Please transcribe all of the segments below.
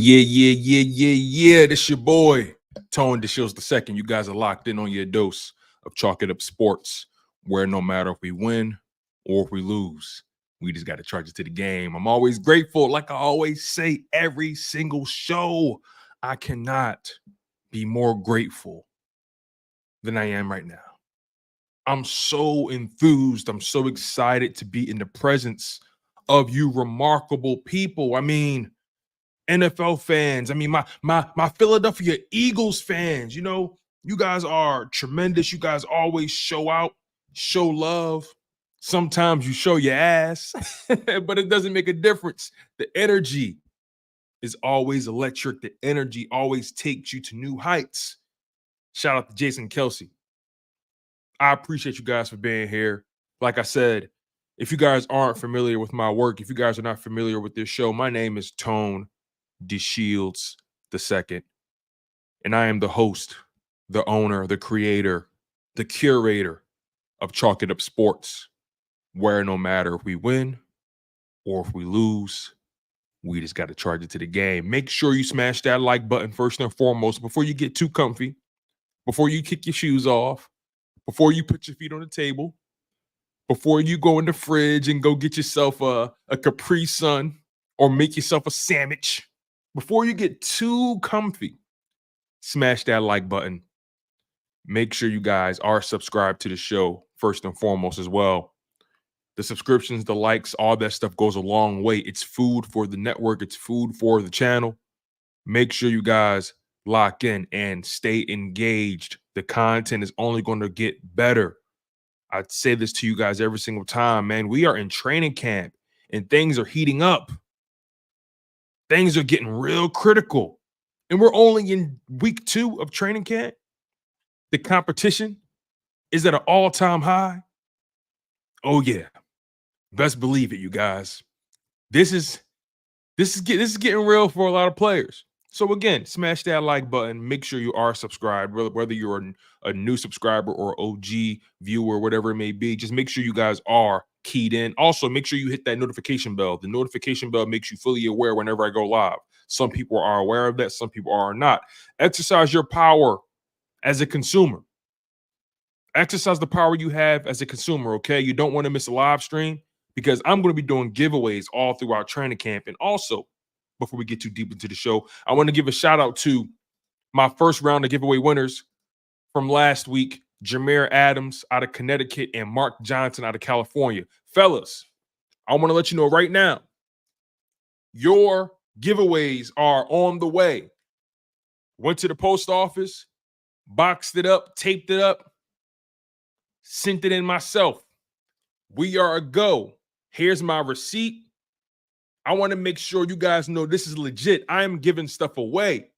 Yeah. This your boy, Tone DeShields II. You guys are locked in on your dose of Chalk It Up Sports, where no matter if we win or if we lose, we just got to charge it to the game. I'm always grateful. Like I always say every single show, I cannot be more grateful than I am right now. I'm so enthused. I'm so excited to be in the presence of you remarkable people. I mean, NFL fans. I mean, my Philadelphia Eagles fans. You know, you guys are tremendous. You guys always show out, show love. Sometimes you show your ass, but it doesn't make a difference. The energy is always electric. The energy always takes you to new heights. Shout out to Jason Kelsey. I appreciate you guys for being here. Like I said, if you guys aren't familiar with my work, if you guys are not familiar with this show, my name is Tone DeShields II, and I am the host, the owner, the creator, the curator of Chalk It Up Sports, where no matter if we win or if we lose, we just got to charge it to the game. Make sure you smash that like button first and foremost before you get too comfy, before you kick your shoes off, before you put your feet on the table, before you go in the fridge and go get yourself a Capri Sun or make yourself a sandwich. Before you get too comfy, smash that like button. Make sure you guys are subscribed to the show first and foremost as well. The subscriptions, the likes, all that stuff goes a long way. It's food for the network. It's food for the channel. Make sure you guys lock in and stay engaged. The content is only going to get better. I say this to you guys every single time, man. We are in training camp and things are heating up. Things are getting real critical. And we're only in week 2 of training camp. The competition is at an all-time high. Oh, yeah. Best believe it, you guys. This is getting real for a lot of players. So again, smash that like button. Make sure you are subscribed, whether you're a new subscriber or OG viewer, whatever it may be. Just make sure you guys are keyed in. Also, make sure you hit that notification bell. The notification bell makes you fully aware whenever I go live. Some people are aware of that. Some people are not. Exercise your power as a consumer. Exercise the power you have as a consumer, okay? You don't want to miss a live stream because I'm going to be doing giveaways all throughout training camp. And also, before we get too deep into the show, I want to give a shout out to my first round of giveaway winners from last week, Jameer Adams out of Connecticut and Mark Johnson out of California. Fellas, I want to let you know right now, your giveaways are on the way. Went to the post office, boxed it up, taped it up, sent it in myself. We are a go. Here's my receipt. I want to make sure you guys know this is legit. I am giving stuff away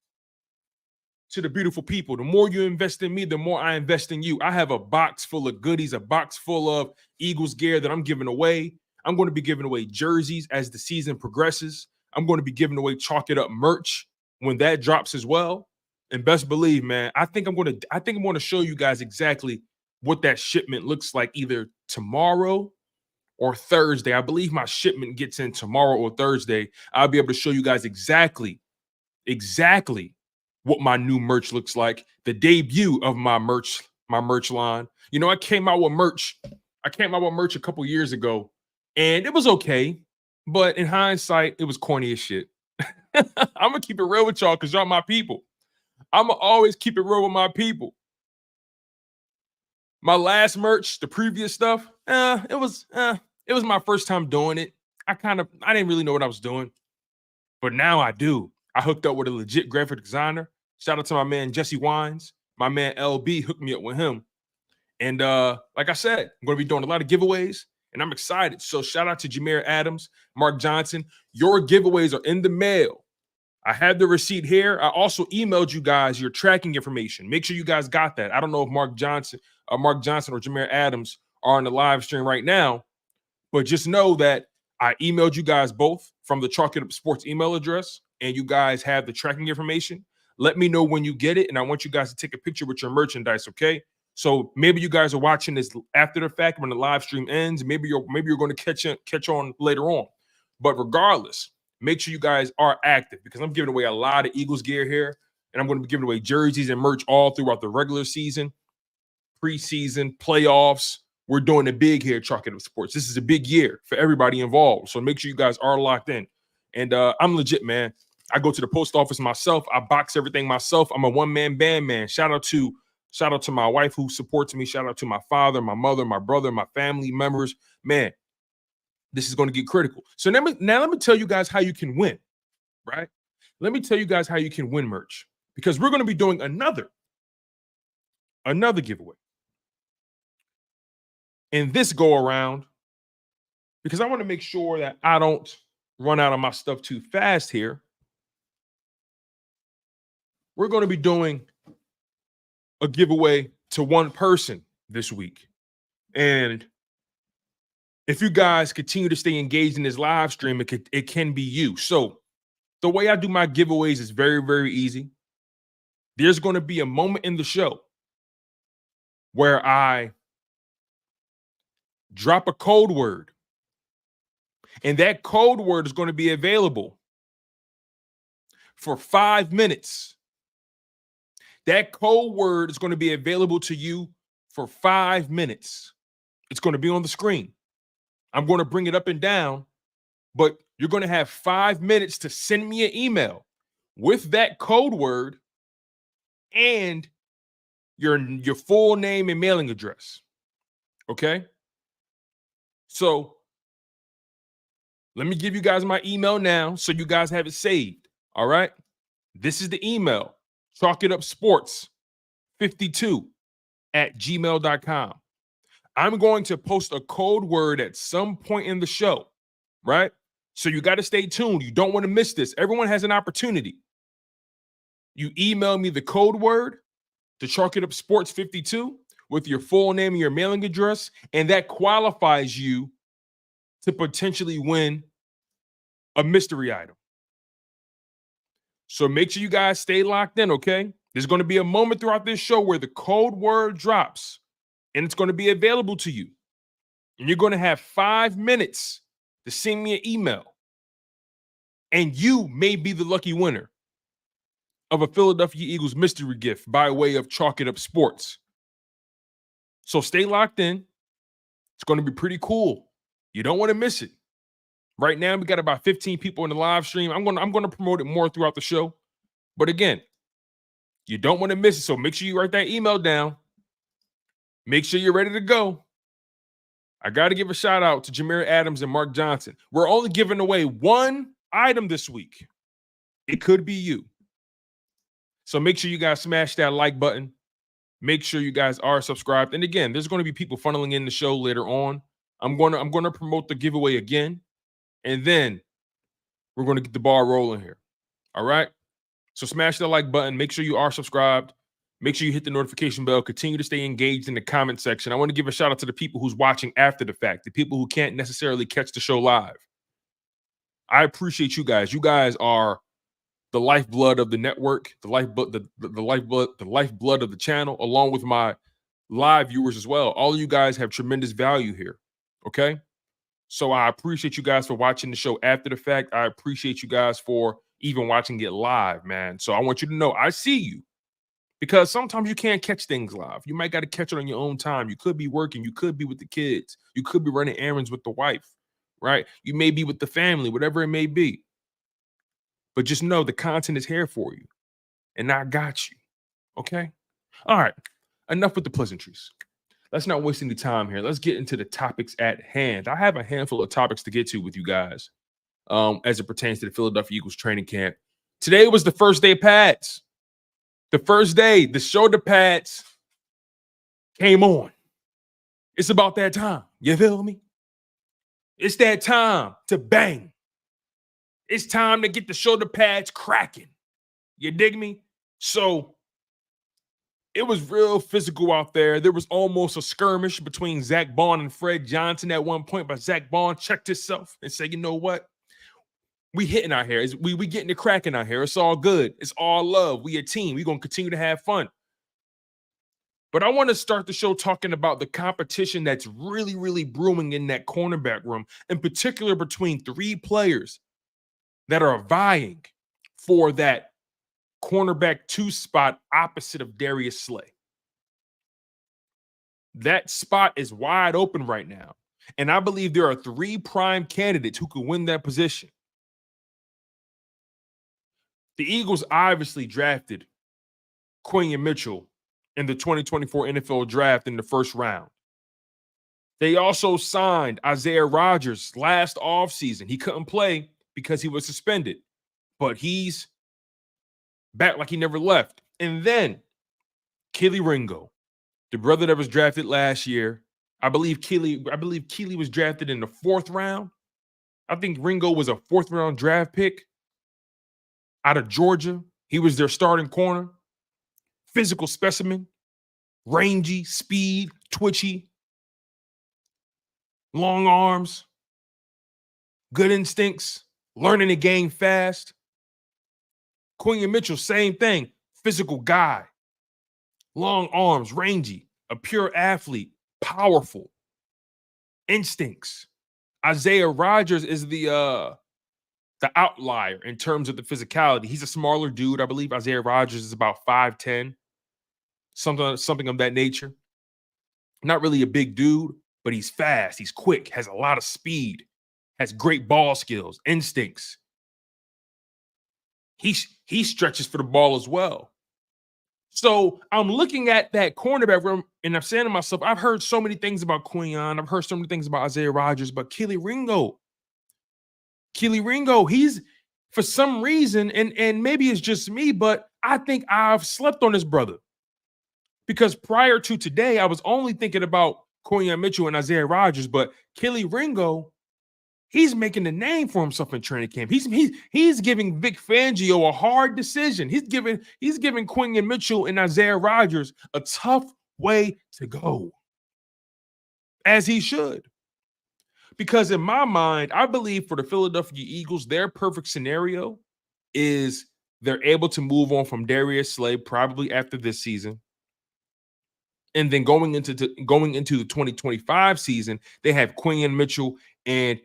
to the beautiful people. The more you invest in me, the more I invest in you. I have a box full of goodies, a box full of Eagles gear that I'm giving away. I'm going to be giving away jerseys as the season progresses. I'm going to be giving away Chalk It Up merch when that drops as well. And best believe, man, I think I'm going to show you guys exactly what that shipment looks like either tomorrow or Thursday. I believe my shipment gets in tomorrow or Thursday. I'll be able to show you guys exactly what my new merch looks like, the debut of my merch line. You know, I came out with merch a couple years ago, and it was okay, but in hindsight, it was corny as shit. I'm gonna keep it real with y'all because y'all my people. I'm gonna always keep it real with my people. My last merch, the previous stuff, it was my first time doing it. I didn't really know what I was doing, but now I do. I hooked up with a legit graphic designer. Shout out to my man Jesse Wines. My man LB hooked me up with him. And like I said, I'm going to be doing a lot of giveaways, and I'm excited. So shout out to Jameer Adams, Mark Johnson. Your giveaways are in the mail. I have the receipt here. I also emailed you guys your tracking information. Make sure you guys got that. I don't know if Mark Johnson or Jameer Adams are on the live stream right now, but just know that I emailed you guys both from the Chalk It Up Sports email address, and you guys have the tracking information. Let me know when you get it, and I want you guys to take a picture with your merchandise, okay? So maybe you guys are watching this after the fact when the live stream ends. Maybe you're going to catch on later on. But regardless, make sure you guys are active because I'm giving away a lot of Eagles gear here, and I'm going to be giving away jerseys and merch all throughout the regular season, preseason, playoffs. We're doing it big here at Chalk It Up Sports. This is a big year for everybody involved, so make sure you guys are locked in. And I'm legit, man. I go to the post office myself. I box everything myself. I'm a one-man band, man. Shout out to my wife who supports me. Shout out to my father, my mother, my brother, my family members. Man, this is going to get critical. So let me tell you guys how you can win, right? Let me tell you guys how you can win merch because we're going to be doing another giveaway. In this go around, because I want to make sure that I don't run out of my stuff too fast here. We're going to be doing a giveaway to one person this week. And if you guys continue to stay engaged in this live stream, it can be you. So the way I do my giveaways is very, very easy. There's going to be a moment in the show where I drop a code word. And that code word is going to be available for 5 minutes. That code word is going to be available to you for 5 minutes. It's going to be on the screen. I'm going to bring it up and down, but you're going to have 5 minutes to send me an email with that code word and your full name and mailing address. Okay? So let me give you guys my email now so you guys have it saved. All right? This is the email, chalkitupsports52@gmail.com. I'm going to post a code word at some point in the show, right? So you got to stay tuned. You don't want to miss this. Everyone has an opportunity. You email me the code word to chalkitupsports52 with your full name and your mailing address, and that qualifies you to potentially win a mystery item. So make sure you guys stay locked in, okay? There's going to be a moment throughout this show where the code word drops, and it's going to be available to you. And you're going to have 5 minutes to send me an email. And you may be the lucky winner of a Philadelphia Eagles mystery gift by way of Chalk It Up Sports. So stay locked in. It's going to be pretty cool. You don't want to miss it. Right now, we got about 15 people in the live stream. I'm going to promote it more throughout the show. But again, you don't want to miss it. So make sure you write that email down. Make sure you're ready to go. I got to give a shout out to Jameer Adams and Mark Johnson. We're only giving away one item this week. It could be you. So make sure you guys smash that like button. Make sure you guys are subscribed. And again, there's going to be people funneling in the show later on. I'm going to promote the giveaway again. And then we're going to get the ball rolling here. All right? So smash that like button. Make sure you are subscribed. Make sure you hit the notification bell. Continue to stay engaged in the comment section. I want to give a shout out to the people who's watching after the fact, the people who can't necessarily catch the show live. I appreciate you guys. You guys are the lifeblood of the network, the lifeblood of the channel, along with my live viewers as well. All of you guys have tremendous value here. Okay? So I appreciate you guys for watching the show after the fact. I appreciate you guys for even watching it live, man. So I want you to know I see you. Because sometimes you can't catch things live. You might got to catch it on your own time. You could be working. You could be with the kids. You could be running errands with the wife, right? You may be with the family, whatever it may be. But just know the content is here for you. And I got you, okay? All right, enough with the pleasantries. Let's not waste any time here. Let's get into the topics at hand. I have a handful of topics to get to with you guys as it pertains to the Philadelphia Eagles training camp. Today was the first day of pads. The first day, the shoulder pads came on. It's about that time. You feel me? It's that time to bang. It's time to get the shoulder pads cracking. You dig me? So it was real physical out there. There was almost a skirmish between Zach Bond and Fred Johnson at one point, but Zach Bond checked himself and said, you know what? We hitting out here. We getting it cracking out here. It's all good. It's all love. We a team. We're going to continue to have fun. But I want to start the show talking about the competition that's really, really brewing in that cornerback room, in particular between three players that are vying for that cornerback 2 spot opposite of Darius Slay. That spot is wide open right now. And I believe there are 3 prime candidates who could win that position. The Eagles obviously drafted Quinyon Mitchell in the 2024 NFL draft in the first round. They also signed Isaiah Rodgers last offseason. He couldn't play because he was suspended, but he's back like he never left. And then Kelee Ringo, the brother that was drafted last year. I believe Kelee was drafted in the 4th round. I think Ringo was a 4th round draft pick out of Georgia. He was their starting corner. Physical specimen, rangy, speed, twitchy, long arms, good instincts, learning the game fast. Quinyon Mitchell, same thing, physical guy, long arms, rangy, a pure athlete, powerful, instincts. Isaiah Rodgers is the outlier in terms of the physicality. He's a smaller dude. I believe Isaiah Rodgers is about 5'10", something of that nature. Not really a big dude, but he's fast, he's quick, has a lot of speed, has great ball skills, instincts. He stretches for the ball as well. So I'm looking at that cornerback room, and I'm saying to myself, I've heard so many things about Quinyon. I've heard so many things about Isaiah Rodgers, but Kelee Ringo, he's, for some reason, and maybe it's just me, but I think I've slept on this brother. Because prior to today, I was only thinking about Quinyon Mitchell and Isaiah Rodgers, but Kelee Ringo, he's making a name for himself in training camp. He's giving Vic Fangio a hard decision. He's giving Quinyon Mitchell and Isaiah Rodgers a tough way to go, as he should. Because in my mind, I believe for the Philadelphia Eagles, their perfect scenario is they're able to move on from Darius Slay probably after this season. And then going into the 2025 season, they have Quinyon Mitchell and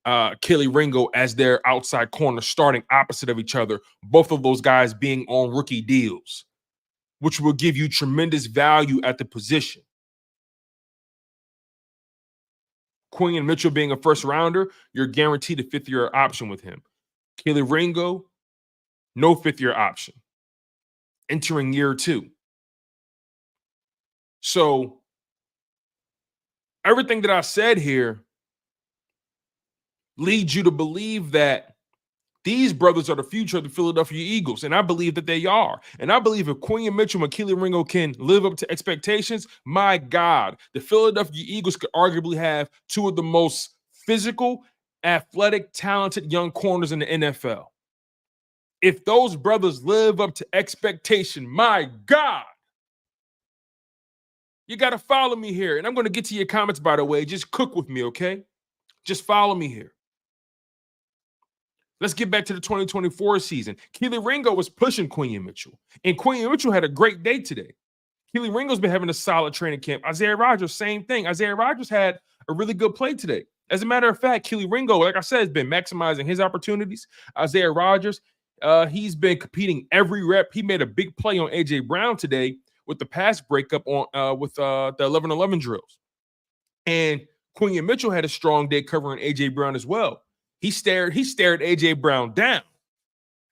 Kelee Ringo as their outside corner starting opposite of each other, both of those guys being on rookie deals, which will give you tremendous value at the position. Quinyon Mitchell being a first rounder, you're guaranteed a 5th-year option with him. Kelee Ringo, no 5th-year option, entering year 2. So everything that I said here leads you to believe that these brothers are the future of the Philadelphia Eagles, and I believe that they are. And I believe if Quinyon Mitchell and Kelee Ringo can live up to expectations, my God, the Philadelphia Eagles could arguably have 2 of the most physical, athletic, talented young corners in the NFL. If those brothers live up to expectation, my God. You got to follow me here. And I'm going to get to your comments, by the way. Just cook with me, okay? Just follow me here. Let's get back to the 2024 season. Kelee Ringo was pushing Quinyon Mitchell. And Quinyon Mitchell had a great day today. Kelee Ringo's been having a solid training camp. Isaiah Rodgers, same thing. Isaiah Rodgers had a really good play today. As a matter of fact, Kelee Ringo, like I said, has been maximizing his opportunities. Isaiah Rodgers, he's been competing every rep. He made a big play on A.J. Brown today with the pass breakup on with the 11-11 drills. And Quinyon Mitchell had a strong day covering A.J. Brown as well. He stared A.J. Brown down.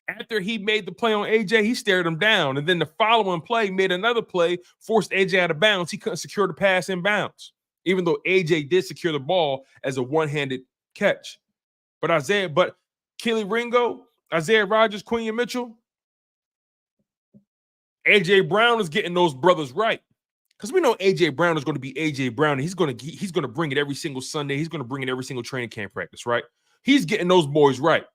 After he made the play on A.J., he stared him down. And then the following play made another play, forced A.J. out of bounds. He couldn't secure the pass in bounds, even though A.J. did secure the ball as a one-handed catch. But Kelee Ringo, Isaiah Rodgers, Quinyon Mitchell, A.J. Brown is getting those brothers right. Because we know A.J. Brown is going to be A.J. Brown. And he's going to bring it every single Sunday. He's going to bring it every single training camp practice, right? He's getting those boys right.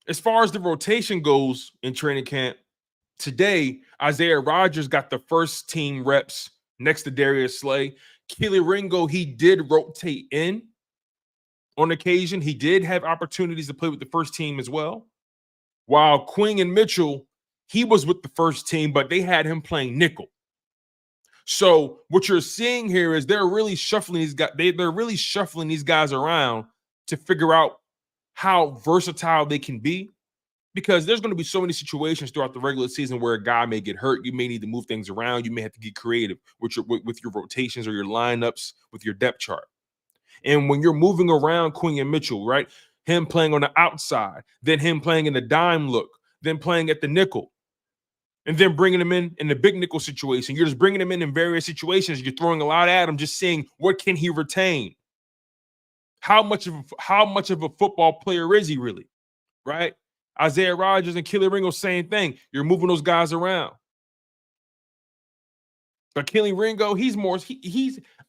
As far as the rotation goes in training camp, today, Isaiah Rodgers got the first team reps next to Darius Slay. Kelee Ringo, he did rotate in on occasion. He did have opportunities to play with the first team as well. While Quinyon Mitchell, he was with the first team, but they had him playing nickel. So what you're seeing here is they're really shuffling these guys. They're really shuffling these guys around to figure out how versatile they can be, because there's going to be so many situations throughout the regular season where a guy may get hurt. You may need to move things around. You may have to get creative with your rotations or your lineups with your depth chart. And when you're moving around Quinyon Mitchell, right, him playing on the outside, then him playing in the dime look, then playing at the nickel, and then bringing him in the big nickel situation. You're just bringing him in various situations. You're throwing a lot at him, just seeing what can he retain. How much of a football player is he really, right? Isaiah Rodgers and Kelee Ringo, same thing. You're moving those guys around. But Kelee Ringo,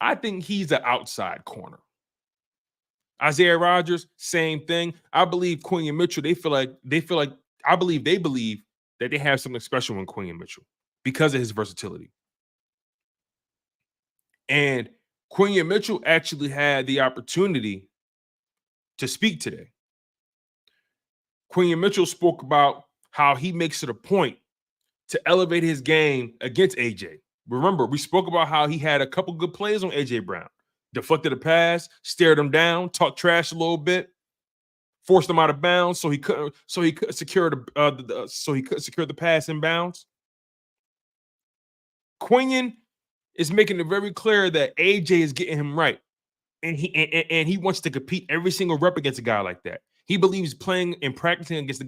I think he's an outside corner. Isaiah Rodgers, same thing. I believe Quinyon Mitchell, I believe that they have something special in Quinyon Mitchell because of his versatility. And Quinyon Mitchell actually had the opportunity to speak today. Quinyon Mitchell spoke about how he makes it a point to elevate his game against AJ. Remember, we spoke about how he had a couple good plays on AJ Brown. Deflected a pass, stared him down, talked trash a little bit, forced him out of bounds so he couldn't secure the pass in bounds. Quinyon is making it very clear that AJ is getting him right. And he wants to compete every single rep against a guy like that. He believes playing and practicing against a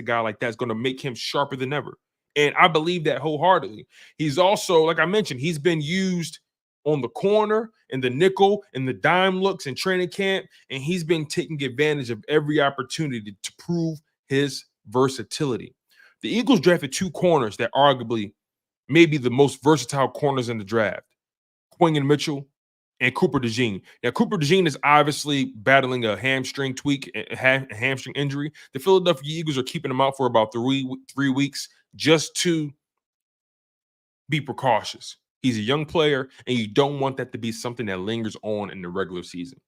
guy like that is going to make him sharper than ever. And I believe that wholeheartedly. He's also, like I mentioned, he's been used on the corner, in the nickel, in the dime looks in training camp, and he's been taking advantage of every opportunity to prove his versatility. The Eagles drafted two corners that arguably may be the most versatile corners in the draft: Quinyon Mitchell and Cooper DeJean. Now, Cooper DeJean is obviously battling a hamstring tweak, a hamstring injury. The Philadelphia Eagles are keeping him out for about three weeks just to be precautious. He's a young player, and you don't want that to be something that lingers on in the regular season.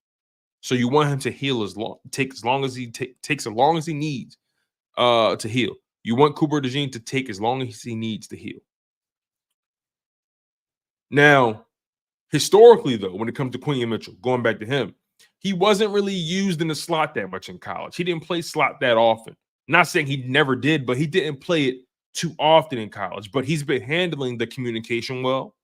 So you want him to heal takes as long as he needs to heal. You want Cooper DeJean to take as long as he needs to heal. Now, historically, though, when it comes to Quinyon Mitchell, going back to him, he wasn't really used in the slot that much in college. He didn't play slot that often. Not saying he never did, but he didn't play it too often in college. But he's been handling the communication well,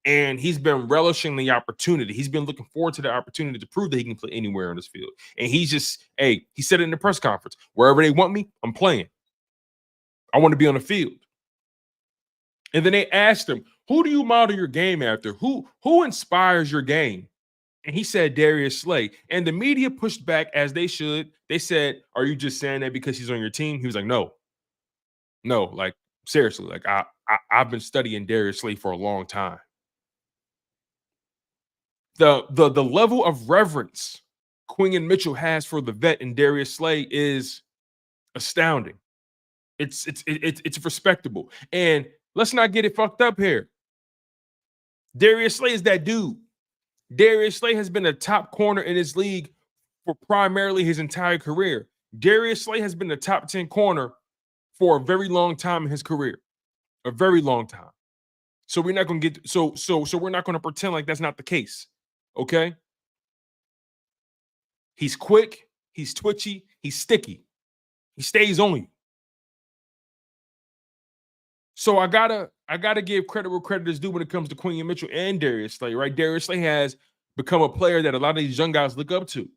and he's been relishing the opportunity. He's been looking forward to the opportunity to prove that he can play anywhere on this field. And he said it in the press conference, wherever they want me, I'm playing. I want to be on the field. And then they asked him, who do you model your game after? Who inspires your game? And he said Darius Slay. And the media pushed back, as they should. They said, are you just saying that because he's on your team? He was like, no, like seriously, like I've been studying Darius Slay for a long time. The level of reverence Quinyon Mitchell has for the vet and Darius Slay is astounding. It's respectable. And let's not get it fucked up here. Darius Slay is that dude. Darius Slay has been a top corner in this league for primarily his entire career. Darius Slay has been the top 10 corner for a very long time in his career. A very long time. So we're not going to get so we're not going to pretend like that's not the case. Okay? He's quick, he's twitchy, he's sticky. He stays on you. So I gotta give credit where credit is due when it comes to Quinyon Mitchell and Darius Slay, right? Darius Slay has become a player that a lot of these young guys look up to.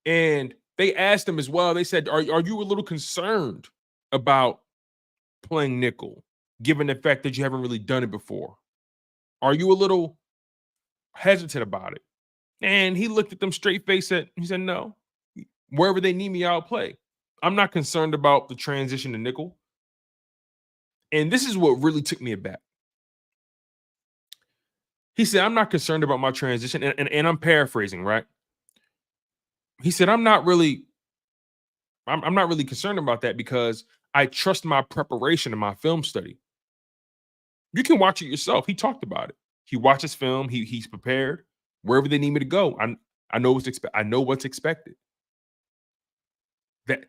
And they asked him as well, they said, are you a little concerned about playing nickel, given the fact that you haven't really done it before? Are you a little hesitant about it? And he looked at them straight face, he said, no. Wherever they need me, I'll play. I'm not concerned about the transition to nickel. And this is what really took me aback. He said, I'm not concerned about my transition. And I'm paraphrasing, right? He said, I'm not really concerned about that because I trust my preparation and my film study. You can watch it yourself. He talked about it. He watches film. He's prepared. Wherever they need me to go, I know what's expected. That's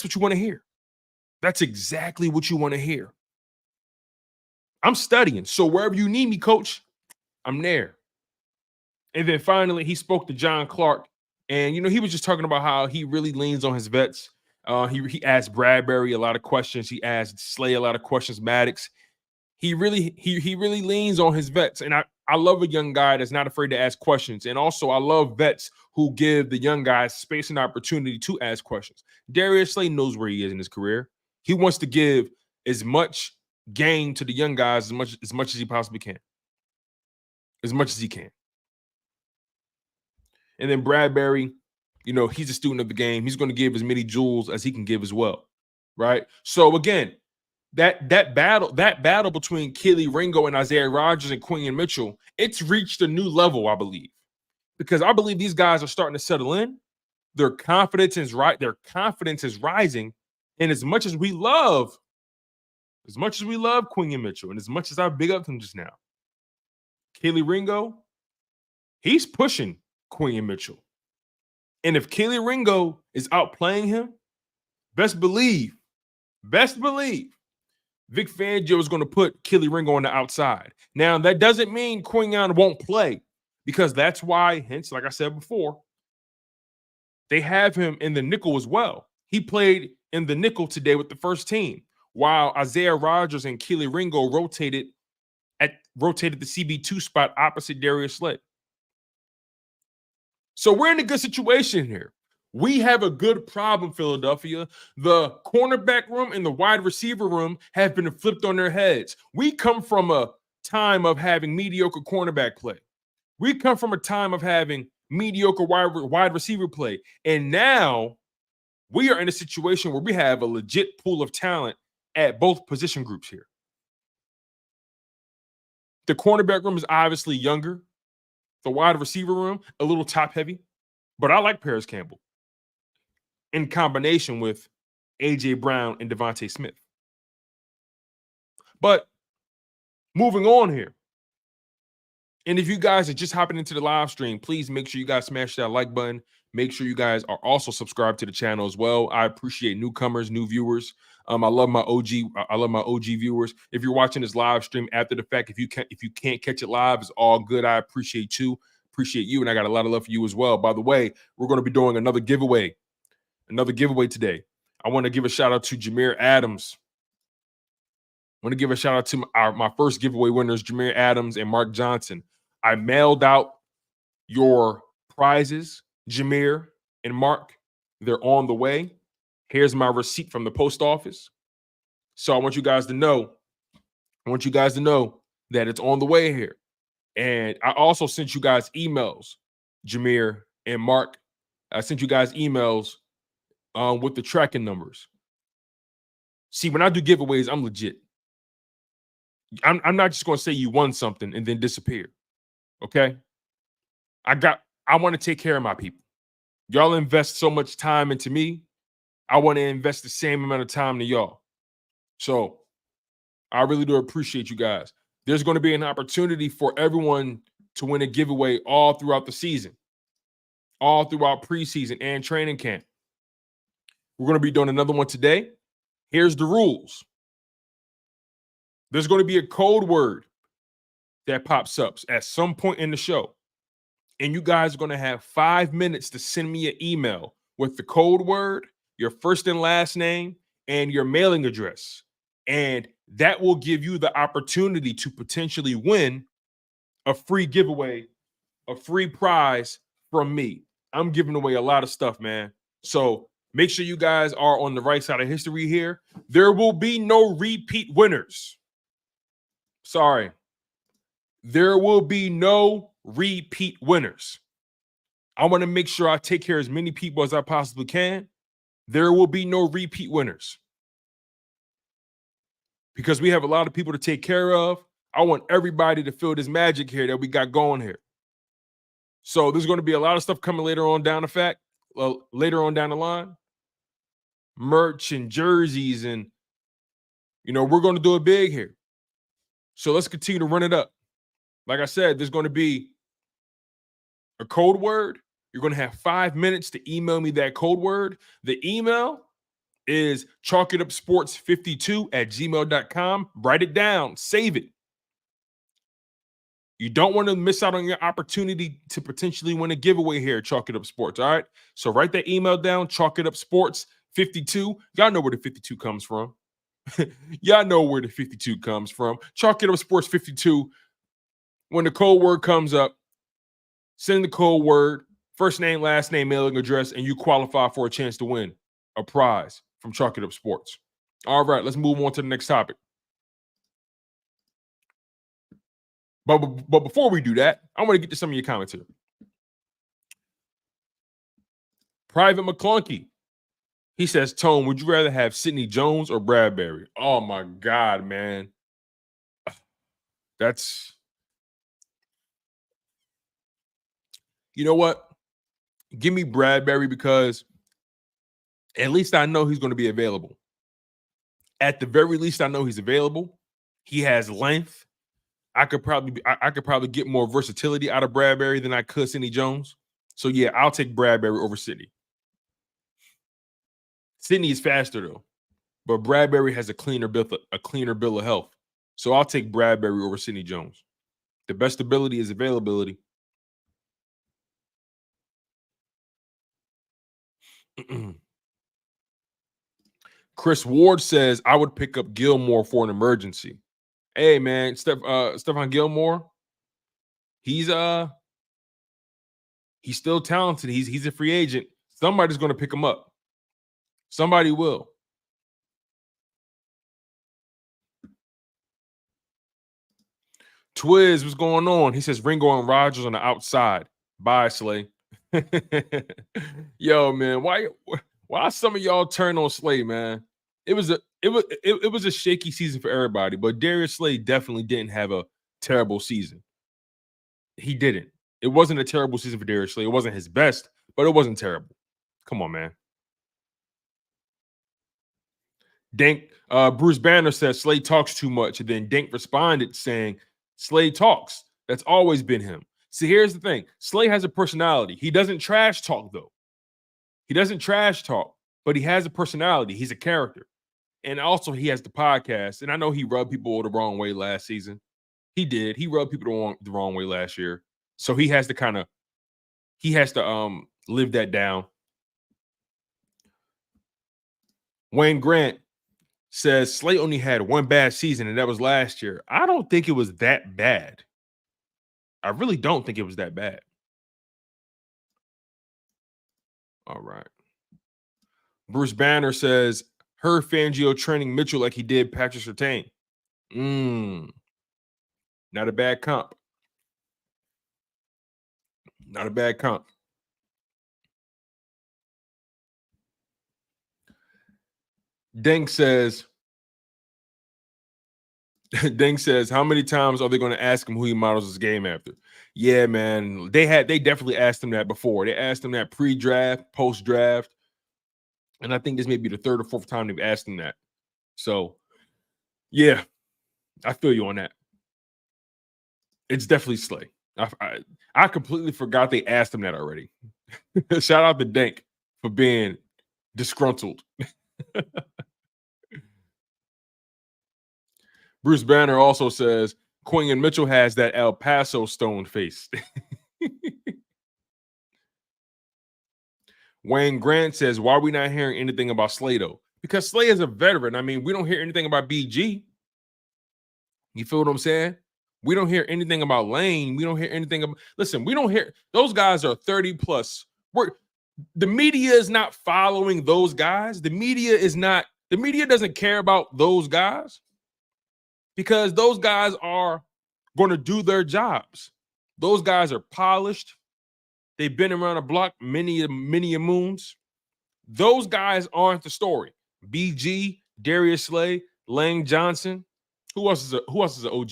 what you want to hear. That's exactly what you want to hear. I'm studying. So wherever you need me, coach, I'm there. And then finally, he spoke to John Clark. And, he was just talking about how he really leans on his vets. He asked Bradberry a lot of questions. He asked Slay a lot of questions, Maddox. He really leans on his vets. And I love a young guy that's not afraid to ask questions. And also, I love vets who give the young guys space and opportunity to ask questions. Darius Slay knows where he is in his career. He wants to give as much game to the young guys as much as he possibly can. As much as he can. And then Bradberry, he's a student of the game. He's going to give as many jewels as he can give as well. Right. So again, that battle between Kelee Ringo and Isaiah Rodgers and Quinyon Mitchell, it's reached a new level, I believe. Because I believe these guys are starting to settle in. Their confidence is rising. And as much as we love Quinyon Mitchell, and as much as I big up him just now, Kelee Ringo, he's pushing Quinyon Mitchell. And if Kelee Ringo is outplaying him, best believe Vic Fangio is going to put Kelee Ringo on the outside. Now, that doesn't mean Quinyon won't play, because that's why, hence, like I said before, they have him in the nickel as well. He played in the nickel today with the first team, while Isaiah Rodgers and Kelee Ringo rotated the CB2 spot opposite Darius Slay. So we're in a good situation here. We have a good problem, Philadelphia. The cornerback room and the wide receiver room have been flipped on their heads. We come from a time of having mediocre cornerback play. We come from a time of having mediocre wide receiver play. And now we are in a situation where we have a legit pool of talent at both position groups here. The cornerback room is obviously younger. The wide receiver room, a little top heavy. But I like Paris Campbell in combination with A.J. Brown and Devontae Smith. But moving on here. And if you guys are just hopping into the live stream, please make sure you guys smash that like button. Make sure you guys are also subscribed to the channel as well. I appreciate newcomers, new viewers. I love my OG viewers. If you're watching this live stream after the fact, if you can't catch it live, it's all good. I appreciate you. And I got a lot of love for you as well. By the way, we're going to be doing another giveaway today. I want to give a shout out to Jameer Adams. I want to give a shout out to my first giveaway winners, Jameer Adams and Mark Johnson. I mailed out your prizes, Jameer and Mark. They're on the way. Here's my receipt from the post office. So I want you guys to know that it's on the way here. And I also sent you guys emails, Jameer and Mark. I sent you guys emails with the tracking numbers. See, when I do giveaways, I'm legit. I'm not just going to say you won something and then disappear. Okay? I want to take care of my people. Y'all invest so much time into me. I want to invest the same amount of time to y'all. So I really do appreciate you guys. There's going to be an opportunity for everyone to win a giveaway all throughout the season, all throughout preseason and training camp. We're going to be doing another one today. Here's the rules. There's going to be a code word that pops up at some point in the show. And you guys are going to have 5 minutes to send me an email with the code word, your first and last name, and your mailing address. And that will give you the opportunity to potentially win a free giveaway, a free prize from me. I'm giving away a lot of stuff, man. So make sure you guys are on the right side of history here. There will be no repeat winners. Sorry. There will be no repeat winners. I want to make sure I take care of as many people as I possibly can. There will be no repeat winners. Because we have a lot of people to take care of. I want everybody to feel this magic here that we got going here. So there's going to be a lot of stuff coming later on down the line. Merch and jerseys, and we're going to do it big here. So let's continue to run it up. Like I said, there's going to be a code word. You're going to have 5 minutes to email me that code word. The email is chalkitupsports52@gmail.com. Write it down. Save it. You don't want to miss out on your opportunity to potentially win a giveaway here at Chalk It Up Sports, all right? So write that email down, chalkitupsports52. Y'all know where the 52 comes from. Y'all know where the 52 comes from. Chalk It Up Sports 52. When the code word comes up, send the code word, first name, last name, mailing address, and you qualify for a chance to win a prize from Chalk It Up Sports. All right, let's move on to the next topic. But before we do that, I want to get to some of your comments here. Private McClunky, he says, Tone, would you rather have Sidney Jones or Bradberry? Oh, my God, man. That's, you know what? Give me Bradberry because at least I know he's going to be available. At the very least, I know he's available. He has length. I could probably get more versatility out of Bradberry than I could Sidney Jones. So yeah, I'll take Bradberry over Sidney. Sidney is faster though, but Bradberry has a cleaner bill of health. So I'll take Bradberry over Sidney Jones. The best ability is availability. Chris Ward says I would pick up Gilmore for an emergency. Hey man, Stephon Gilmore, he's still talented. He's a free agent. Somebody's going to pick him up. Somebody will. Twiz, what's going on? He says Ringo and Rodgers on the outside. Bye, Slay. Yo, man, why some of y'all turn on Slay, man? It was a shaky season for everybody, but Darius Slay definitely didn't have a terrible season. He didn't. It wasn't a terrible season for Darius Slay. It wasn't his best, but it wasn't terrible. Come on, man. Bruce Banner says Slay talks too much, and then Dink responded saying Slay talks. That's always been him. See, here's the thing. Slay has a personality. He doesn't trash talk, though. He doesn't trash talk, but he has a personality. He's a character. And also, he has the podcast. And I know he rubbed people the wrong way last season. He did. He rubbed people the wrong way last year. So he has to live that down. Wayne Grant says Slay only had one bad season, and that was last year. I don't think it was that bad. I really don't think it was that bad. All right. Bruce Banner says, heard Fangio training Mitchell like he did Patrick Surtain. Not a bad comp. Not a bad comp. Deng says, how many times are they going to ask him who he models his game after? Yeah, man. They definitely asked him that before. They asked him that pre-draft, post-draft. And I think this may be the third or fourth time they've asked him that. So, yeah, I feel you on that. It's definitely Slay. I completely forgot they asked him that already. Shout out to Dank for being disgruntled. Bruce Banner also says Quinyon Mitchell has that El Paso stone face. Wayne Grant says, why are we not hearing anything about Slay, though? Because Slay is a veteran. I mean, we don't hear anything about BG. You feel what I'm saying? We don't hear anything about Lane. We don't hear anything about... Listen, we don't hear... Those guys are 30 plus. The media is not following those guys. The media doesn't care about those guys because those guys are going to do their jobs. Those guys are polished. They've been around the block many moons. Those guys aren't the story. BG, Darius Slay, Lane Johnson. Who else is an OG?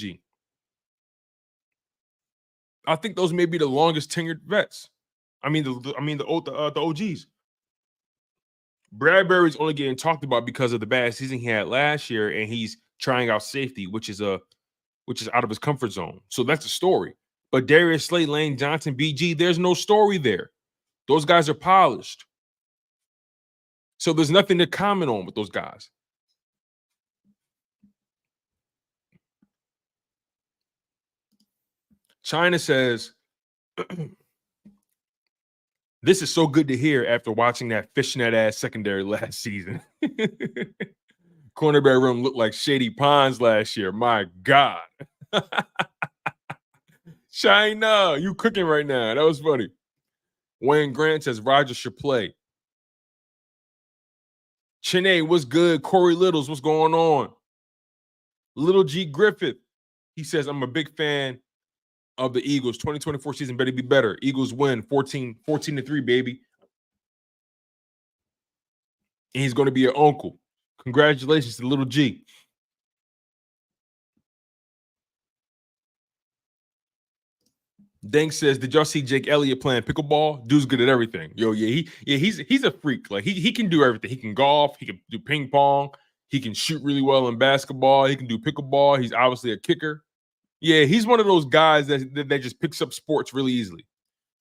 I think those may be the longest tenured vets. The OGs. Bradberry's only getting talked about because of the bad season he had last year, and he's trying out safety, which is out of his comfort zone. So that's the story. But Darius Slay, Lane Johnson, BG, there's no story there. Those guys are polished. So there's nothing to comment on with those guys. China says, this is so good to hear after watching that fishnet ass secondary last season. Cornerback room looked like Shady Ponds last year. My God. China, you cooking right now. That was funny. Wayne Grant says Rodgers should play. Chiney, what's good? Corey Littles, what's going on? Little G Griffith, he says, I'm a big fan of the Eagles. 2024 season better be better. Eagles win 14-3, baby. And he's going to be your uncle. Congratulations to Little G. Dank says, did y'all see Jake Elliott playing pickleball? Dude's good at everything. Yo, he's a freak. Like he can do everything. He can golf, he can do ping pong, he can shoot really well in basketball, he can do pickleball. He's obviously a kicker. Yeah, he's one of those guys that just picks up sports really easily.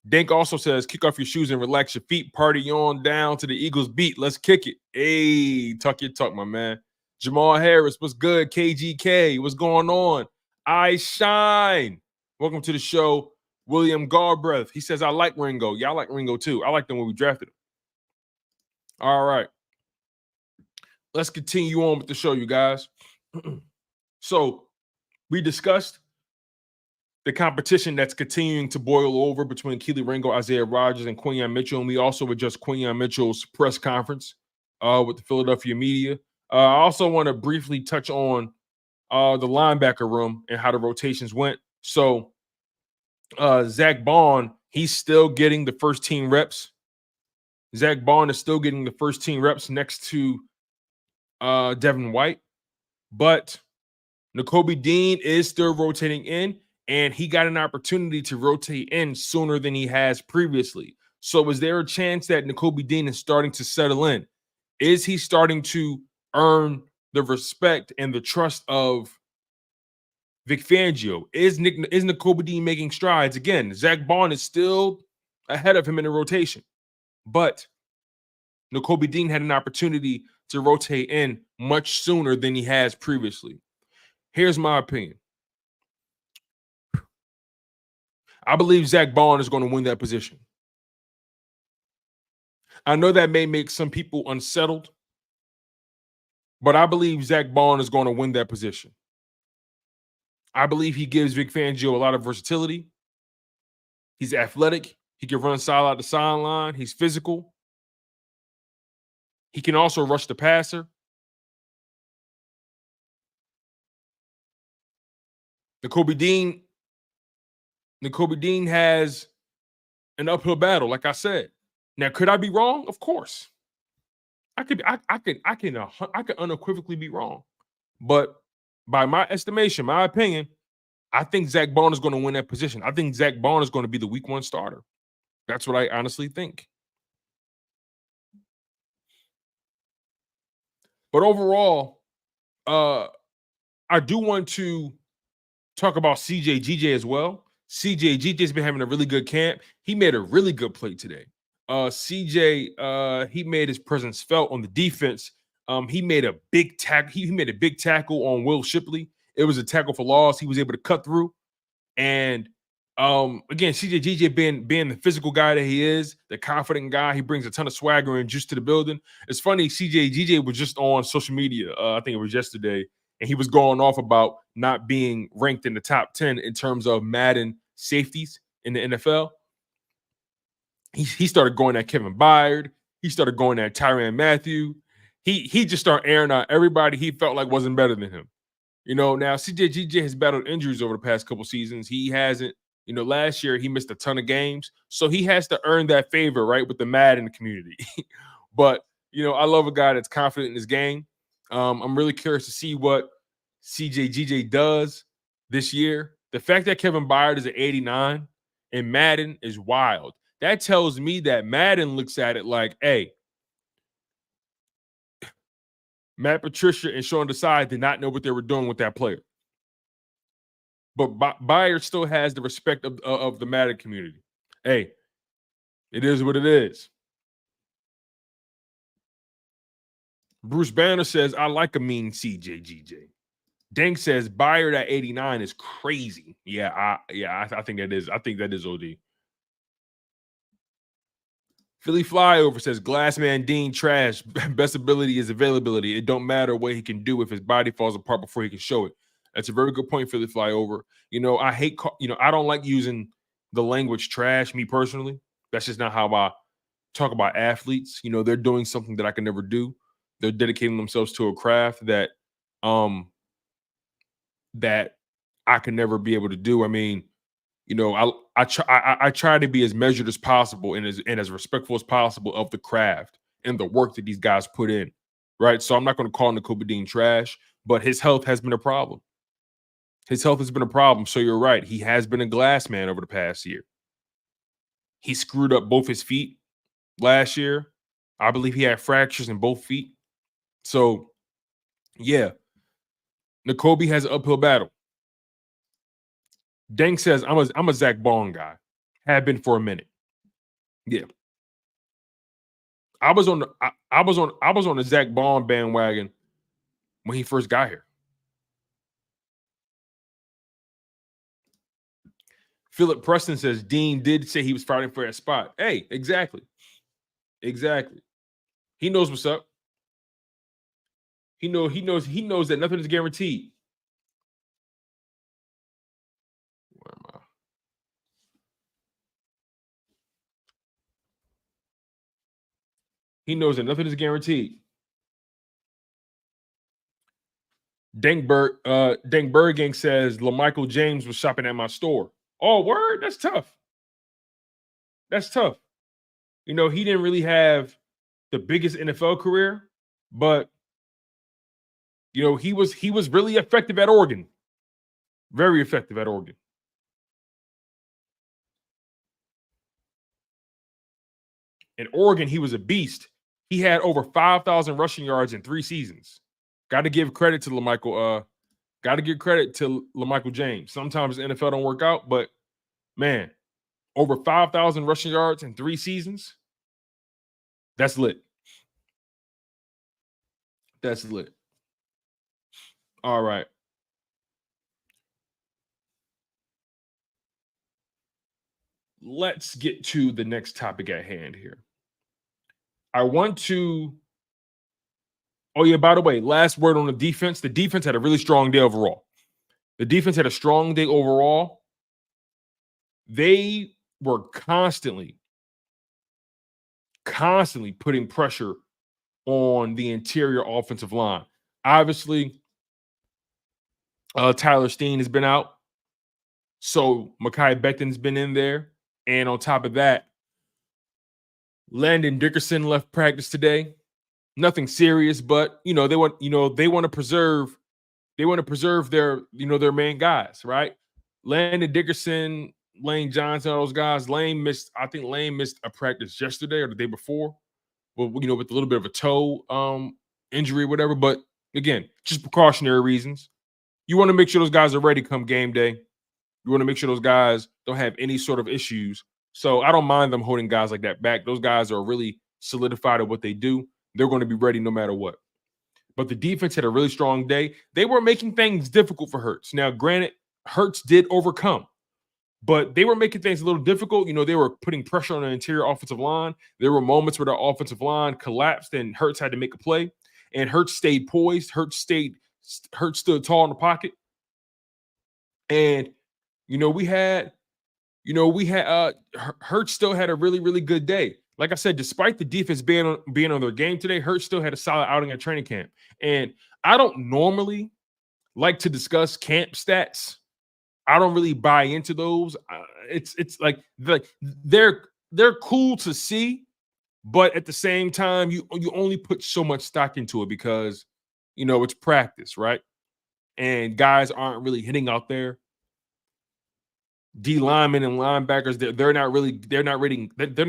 Dank also says, kick off your shoes and relax your feet. Party on down to the Eagles beat. Let's kick it. Hey, tuck your tuck, my man. Jamal Harris, what's good? KGK, what's going on? I shine. Welcome to the show. William Galbraith, he says, I like Ringo. Yeah, I like Ringo too. I like them when we drafted him. All right. Let's continue on with the show, you guys. So we discussed the competition that's continuing to boil over between Kelee Ringo, Isaiah Rodgers, and Quinyon Mitchell. And we also addressed Quinyon Mitchell's press conference with the Philadelphia media. I also want to briefly touch on the linebacker room and how the rotations went. So Zach Bond, he's still getting the first team reps. Zach Bond is still getting the first team reps next to Devin White. But Nakobe Dean is still rotating in, and he got an opportunity to rotate in sooner than he has previously. So is there a chance that Nakobe Dean is starting to settle in? Is he starting to earn the respect and the trust of Vic Fangio? Is Nakobe Dean making strides? Again, Zach Bond is still ahead of him in the rotation. But Nakobe Dean had an opportunity to rotate in much sooner than he has previously. Here's my opinion. I believe Zach Bond is going to win that position. I know that may make some people unsettled, but I believe Zach Bond is going to win that position. I believe he gives Vic Fangio a lot of versatility. He's athletic. He can run sideline to sideline. He's physical. He can also rush the passer. Nakobe Dean has an uphill battle, like I said. Now, could I be wrong? Of course. I can unequivocally be wrong. But by my estimation, my opinion, I think Zach Bond is going to win that position. I think Zach Bond is going to be the week one starter. That's what I honestly think. But overall, I do want to talk about CJ GJ as well. CJ GJ's been having a really good camp. He made a really good play today. CJ, he made his presence felt on the defense. He made a big tackle. He made a big tackle on Will Shipley. It was a tackle for loss. He was able to cut through. And again, CJ GJ being the physical guy that he is, the confident guy, he brings a ton of swagger and juice to the building. It's funny, CJ GJ was just on social media, I think it was yesterday, and he was going off about not being ranked in the top 10 in terms of Madden safeties in the NFL. He started going at Kevin Byard. He started going at Tyrann Mathieu. He just started airing out everybody he felt like wasn't better than him. You know, now CJ GJ has battled injuries over the past couple seasons. He hasn't, you know, last year he missed a ton of games. So he has to earn that favor, right, with the Madden community. But, you know, I love a guy that's confident in his game. I'm really curious to see what CJ GJ does this year. The fact that Kevin Byard is at 89 and Madden is wild. That tells me that Madden looks at it like, hey, Matt Patricia and Sean Desai did not know what they were doing with that player. But Byard still has the respect of the Madden community. Hey, it is what it is. Bruce Banner says, I like a mean CJGJ. Dank says, Byard at 89 is crazy. Yeah, I think that is. I think that is OD. Philly Flyover says, Glassman Dean trash. Best ability is availability. It don't matter what he can do if his body falls apart before he can show it. That's a very good point, Philly Flyover. I hate, I don't like using the language trash, me personally. That's just not how I talk about athletes. They're doing something that I can never do. They're dedicating themselves to a craft that I can never be able to do. I mean, I try to be as measured as possible and as respectful as possible of the craft and the work that these guys put in, right? So I'm not going to call Nakobe Dean trash, but his health has been a problem. His health has been a problem. So you're right. He has been a glass man over the past year. He screwed up both his feet last year. I believe he had fractures in both feet. So, yeah, Nakobe has an uphill battle. Dank says, I'm a Zach Bond guy. Have been for a minute. Yeah. I was on the Zach Bond bandwagon when he first got here. Philip Preston says Dean did say he was fighting for that spot. Hey, exactly. He knows what's up. He knows that nothing is guaranteed. Where am I? He knows that nothing is guaranteed. Dankberg Gang says LaMichael James was shopping at my store. Oh, word? That's tough. He didn't really have the biggest NFL career, but he was really effective at Oregon. Very effective at Oregon. In Oregon, he was a beast. He had over 5,000 rushing yards in 3 seasons. Got to give credit to LaMichael. Got to give credit to LaMichael James. Sometimes the NFL don't work out, but man, over 5,000 rushing yards in 3 seasons. That's lit. All right. Let's get to the next topic at hand here. I want to. Oh, yeah, by the way, last word on the defense. The defense had a really strong day overall. They were constantly putting pressure on the interior offensive line. Obviously, Tyler Steen has been out. So Mekhi Becton's been in there. And on top of that, Landon Dickerson left practice today. Nothing serious, but they want to preserve their their main guys, right? Landon Dickerson, Lane Johnson, all those guys. Lane missed a practice yesterday or the day before. Well, with a little bit of a toe injury or whatever. But again, just precautionary reasons. You want to make sure those guys are ready come game day. You want to make sure those guys don't have any sort of issues. So I don't mind them holding guys like that back. Those guys are really solidified at what they do. They're going to be ready no matter what. But the defense had a really strong day. They were making things difficult for Hurts. Now, granted, Hurts did overcome, but they were making things a little difficult. They were putting pressure on the interior offensive line. There were moments where the offensive line collapsed and Hurts had to make a play. And Hurts stayed poised. Hurts stood tall in the pocket. And Hurts still had a really, really good day. Like I said, despite the defense being on their game today, Hurts still had a solid outing at training camp. And I don't normally like to discuss camp stats. I don't really buy into those. It's like they're cool to see, but at the same time, you only put so much stock into it because it's practice, right? And guys aren't really hitting out there. D linemen and linebackers, they're not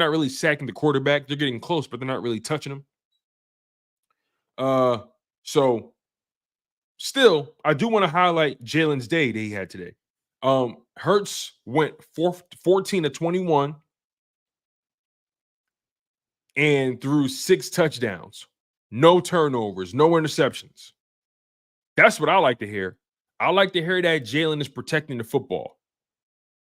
really sacking the quarterback. They're getting close, but they're not really touching them. So still, I do want to highlight Jalen's day that he had today. Hurts went 14 to 21 and threw 6 touchdowns, no turnovers, no interceptions. That's what I like to hear. I like to hear that Jalen is protecting the football.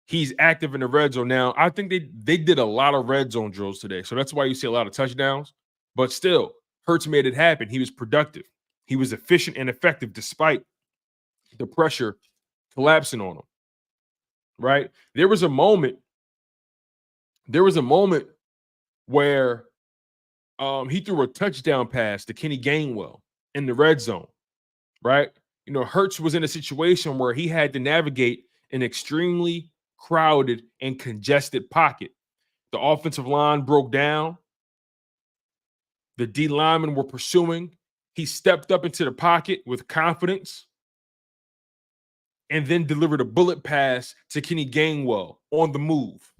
He's active in the red zone now. I think they did a lot of red zone drills today, so that's why you see a lot of touchdowns. But still, Hurts made it happen. He was productive. He was efficient and effective despite the pressure collapsing on him. Right? There was a moment where he threw a touchdown pass to Kenny Gainwell in the red zone. Right? You know, Hurts was in a situation where he had to navigate an extremely crowded and congested pocket. The offensive line broke down. The D linemen were pursuing. He stepped up into the pocket with confidence and then delivered a bullet pass to Kenny Gainwell on the move.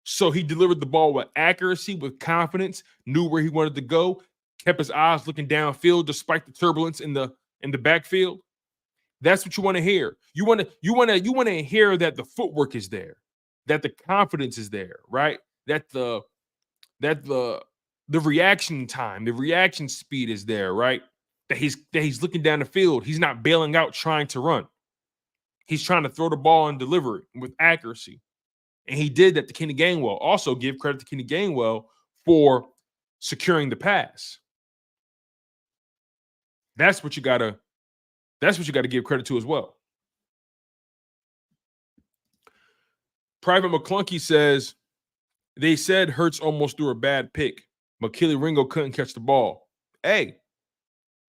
So he delivered the ball with accuracy, with confidence, knew where he wanted to go, kept his eyes looking downfield despite the turbulence in the backfield. That's what you want to hear. You want to hear that the footwork is there, that the confidence is there, right? That the reaction time, the reaction speed is there, right? That he's looking down the field. He's not bailing out trying to run. He's trying to throw the ball and deliver it with accuracy. And he did that to Kenny Gainwell. Also, give credit to Kenny Gainwell for securing the pass. That's what you gotta give credit to as well. Private McClunky says, they said Hurts almost threw a bad pick, but Kelee Ringo couldn't catch the ball. Hey,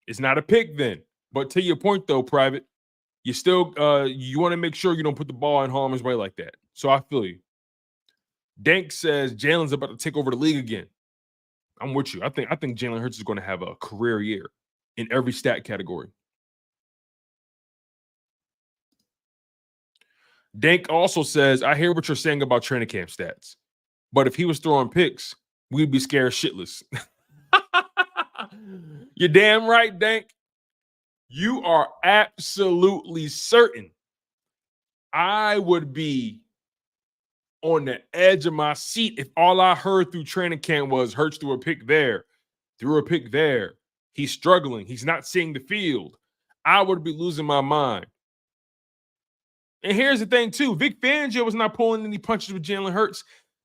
it's not a pick then. But to your point, though, Private, you still you want to make sure you don't put the ball in harm's way like that. So I feel you. Dank says Jalen's about to take over the league again. I'm with you. I think Jalen Hurts is going to have a career year in every stat category. Dank also says, I hear what you're saying about training camp stats, but if he was throwing picks, we'd be scared shitless. You're damn right, Dank. You are absolutely certain. I would be on the edge of my seat if all I heard through training camp was Hurts threw a pick there, He's struggling. He's not seeing the field. I would be losing my mind. And here's the thing, too. Vic Fangio was not pulling any punches with Jalen Hurts.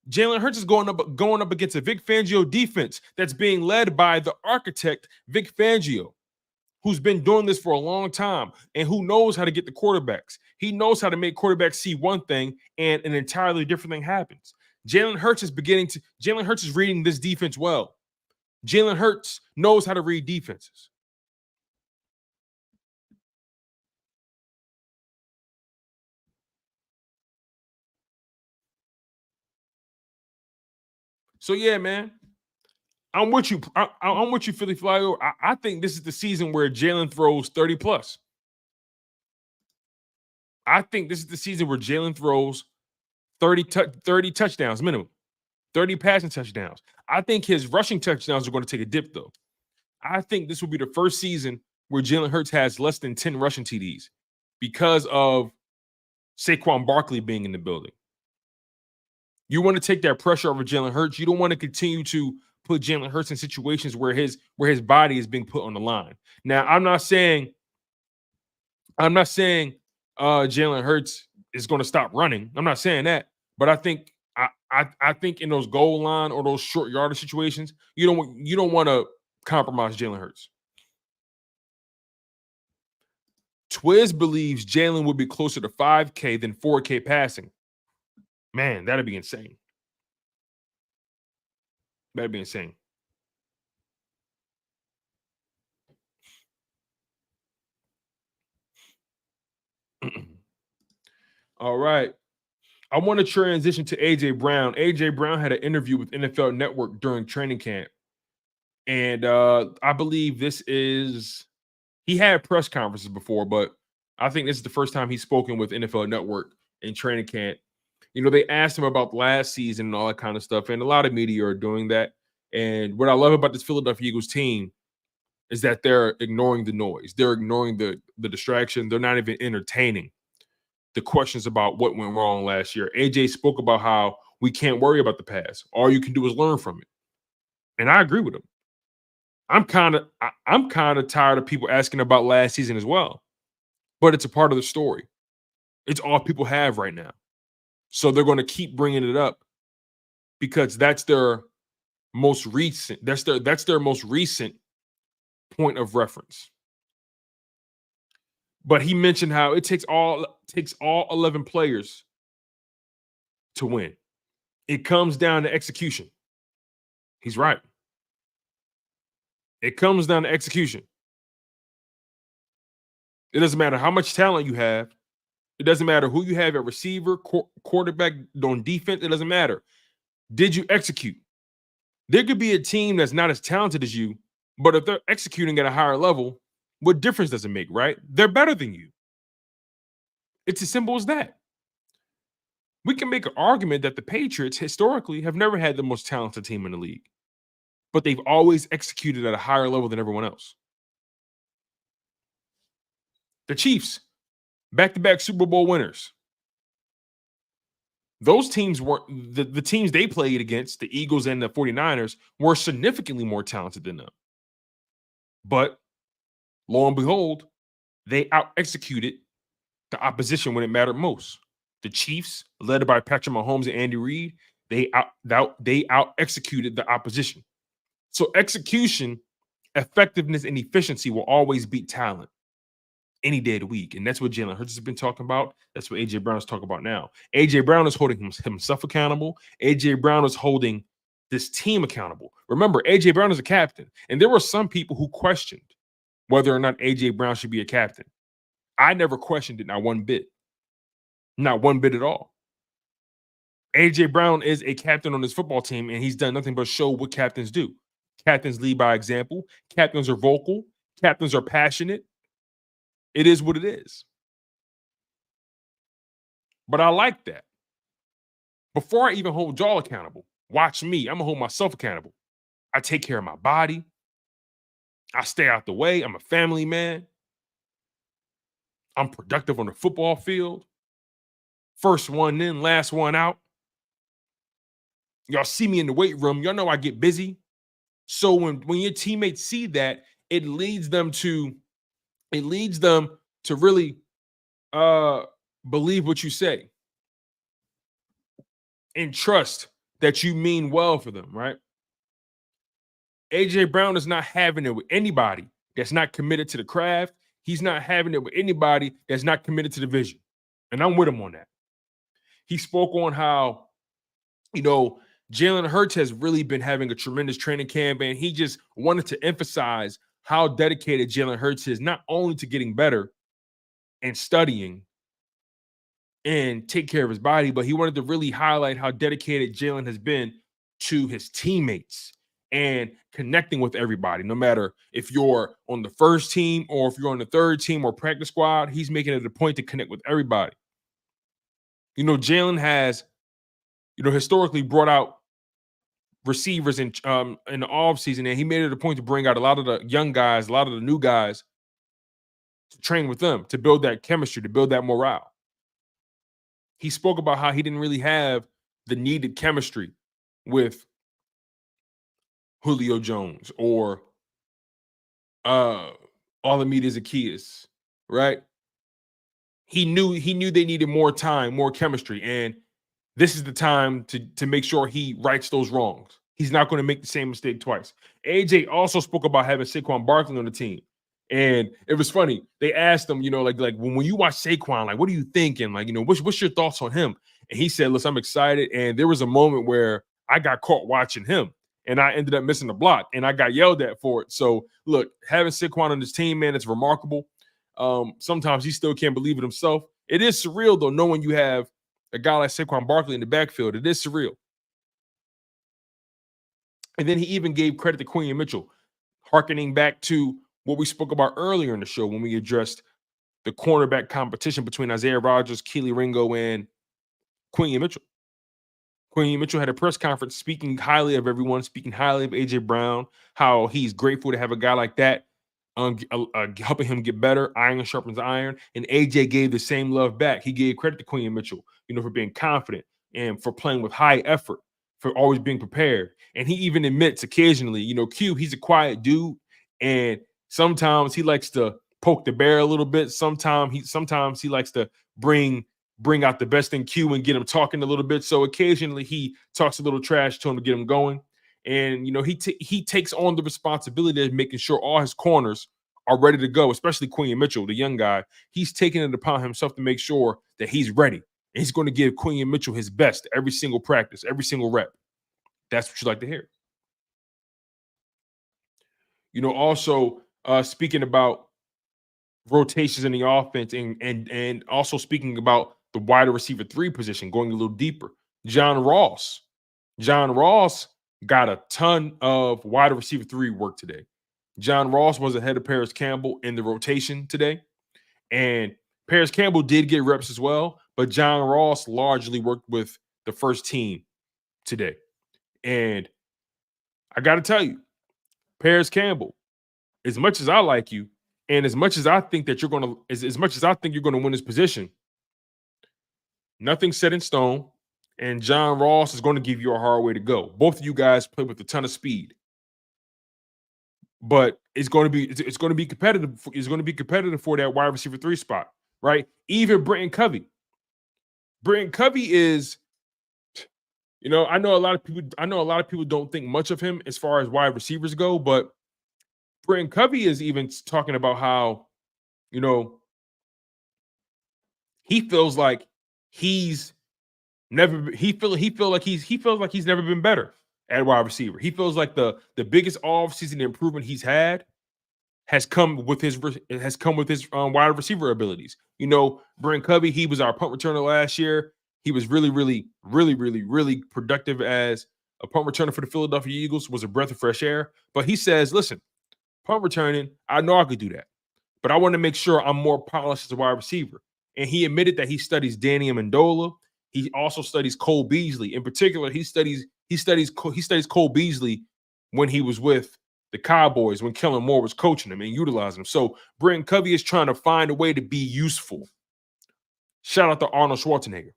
Jalen Hurts is going up against a Vic Fangio defense that's being led by the architect, Vic Fangio, who's been doing this for a long time and who knows how to get the quarterbacks. He knows how to make quarterbacks see one thing and an entirely different thing happens. Jalen Hurts is reading this defense well. Jalen Hurts knows how to read defenses. So yeah, man, I'm with you. I'm with you, Philly Flyer. I think this is the season where Jalen throws 30 plus. I think this is the season where Jalen throws 30 touchdowns minimum, 30 passing touchdowns. I think his rushing touchdowns are going to take a dip, though. I think this will be the first season where Jalen Hurts has less than 10 rushing TDs because of Saquon Barkley being in the building. You want to take that pressure over Jalen Hurts. You don't want to continue to put Jalen Hurts in situations where his body is being put on the line. Now, I'm not saying Jalen Hurts is going to stop running. I'm not saying that, but I think in those goal line or those short yardage situations, you don't want to compromise Jalen Hurts. Twiz believes Jalen would be closer to 5K than 4K passing. Man, that'd be insane. That'd be insane. All right. I want to transition to AJ Brown. AJ Brown had an interview with NFL Network during training camp. And I believe he had press conferences before, but I think this is the first time he's spoken with NFL Network in training camp. You know, they asked him about last season and all that kind of stuff, and a lot of media are doing that. And what I love about this Philadelphia Eagles team is that they're ignoring the noise. They're ignoring the distraction. They're not even entertaining the questions about what went wrong last year. AJ spoke about how we can't worry about the past. All you can do is learn from it. And I agree with him. I'm kind of tired of people asking about last season as well, but it's a part of the story. It's all people have right now. So they're going to keep bringing it up because that's their most recent most recent point of reference. But he mentioned how it takes all 11 players to win. It comes down to execution. He's right. It comes down to execution. It doesn't matter how much talent you have. It doesn't matter who you have at receiver, quarterback, on defense. It doesn't matter. Did you execute? There could be a team that's not as talented as you, but if they're executing at a higher level, what difference does it make, right? They're better than you. It's as simple as that. We can make an argument that the Patriots historically have never had the most talented team in the league, but they've always executed at a higher level than everyone else. The Chiefs, back-to-back Super Bowl winners. Those teams were the teams they played against, the Eagles and the 49ers, were significantly more talented than them. But lo and behold, they out-executed the opposition when it mattered most. The Chiefs, led by Patrick Mahomes and Andy Reid, they out-executed the opposition. So execution, effectiveness, and efficiency will always beat talent any day of the week. And that's what Jalen Hurts has been talking about. That's what A.J. Brown is talking about now. A.J. Brown is holding himself accountable. A.J. Brown is holding this team accountable. Remember, A.J. Brown is a captain. And there were some people who questioned whether or not A.J. Brown should be a captain. I never questioned it, not one bit. Not one bit at all. A.J. Brown is a captain on this football team, and he's done nothing but show what captains do. Captains lead by example. Captains are vocal. Captains are passionate. It is what it is. But I like that. Before I even hold y'all accountable, watch me. I'm going to hold myself accountable. I take care of my body. I stay out the way. I'm a family man. I'm productive on the football field. First one in, last one out. Y'all see me in the weight room. Y'all know I get busy. So when your teammates see that, it leads them to really believe what you say and trust that you mean well for them, right? A.J. Brown is not having it with anybody that's not committed to the craft. He's not having it with anybody that's not committed to the vision. And I'm with him on that. He spoke on how, Jalen Hurts has really been having a tremendous training camp, and he just wanted to emphasize how dedicated Jalen Hurts is, not only to getting better and studying and take care of his body, but he wanted to really highlight how dedicated Jalen has been to his teammates and connecting with everybody. No matter if you're on the first team or if you're on the third team or practice squad, he's making it a point to connect with everybody. Jalen has, historically brought out receivers in the off season, and he made it a point to bring out a lot of the young guys, a lot of the new guys, to train with them, to build that chemistry, to build that morale. He spoke about how he didn't really have the needed chemistry with Julio Jones or Olamide Zaccheaus, right? He knew they needed more time, more chemistry, and this is the time to make sure he rights those wrongs. He's not going to make the same mistake twice. AJ also spoke about having Saquon Barkley on the team. And it was funny. They asked him, like when you watch Saquon, like, what are you thinking? Like, what's your thoughts on him? And he said, listen, I'm excited. And there was a moment where I got caught watching him and I ended up missing the block and I got yelled at for it. So look, having Saquon on this team, man, it's remarkable. Sometimes he still can't believe it himself. It is surreal though, knowing you have a guy like Saquon Barkley in the backfield. It is surreal. And then he even gave credit to Quinyon Mitchell, hearkening back to what we spoke about earlier in the show when we addressed the cornerback competition between Isaiah Rodgers, Kelee Ringo, and Quinyon Mitchell. Quinyon Mitchell had a press conference speaking highly of everyone, speaking highly of A.J. Brown, how he's grateful to have a guy like that helping him get better. Iron sharpens iron. And A.J. gave the same love back. He gave credit to Quinyon Mitchell, for being confident and for playing with high effort. for always being prepared. And he even admits occasionally, Q, he's a quiet dude, and sometimes he likes to poke the bear a little bit. Sometimes he likes to bring out the best in Q and get him talking a little bit. So occasionally he talks a little trash to him to get him going. And he takes on the responsibility of making sure all his corners are ready to go, especially Quinyon Mitchell, the young guy. He's taking it upon himself to make sure that he's ready. And he's going to give Quinyon Mitchell his best every single practice, every single rep. That's what you like to hear. Also speaking about rotations in the offense and also speaking about the wide receiver 3 position, going a little deeper. John Ross got a ton of wide receiver 3 work today. John Ross was ahead of Paris Campbell in the rotation today. And Paris Campbell did get reps as well, but John Ross largely worked with the first team today. And I got to tell you, Paris Campbell, as much as I like you, and as much as I think that as much as I think you're going to win this position, nothing's set in stone. And John Ross is going to give you a hard way to go. Both of you guys play with a ton of speed, but it's going to be competitive. It's going to be competitive for that wide receiver 3 spot, right? Even Brenton Covey is, I know a lot of people don't think much of him as far as wide receivers go, but Brenton Covey is even talking about how, he feels like he's never never been better at wide receiver. He feels like the biggest offseason improvement he's had has come with his wide receiver abilities. Brenton Covey, he was our punt returner last year. He was really, really, really, really, really productive as a punt returner for the Philadelphia Eagles, was a breath of fresh air. But he says, listen, punt returning, I know I could do that, but I want to make sure I'm more polished as a wide receiver. And he admitted that he studies Danny Amendola. He also studies Cole Beasley. In particular, he studies Cole Beasley when he was with the Cowboys, when Kellen Moore was coaching him and utilizing him. So Brenton Covey is trying to find a way to be useful. Shout out to Arnold Schwarzenegger.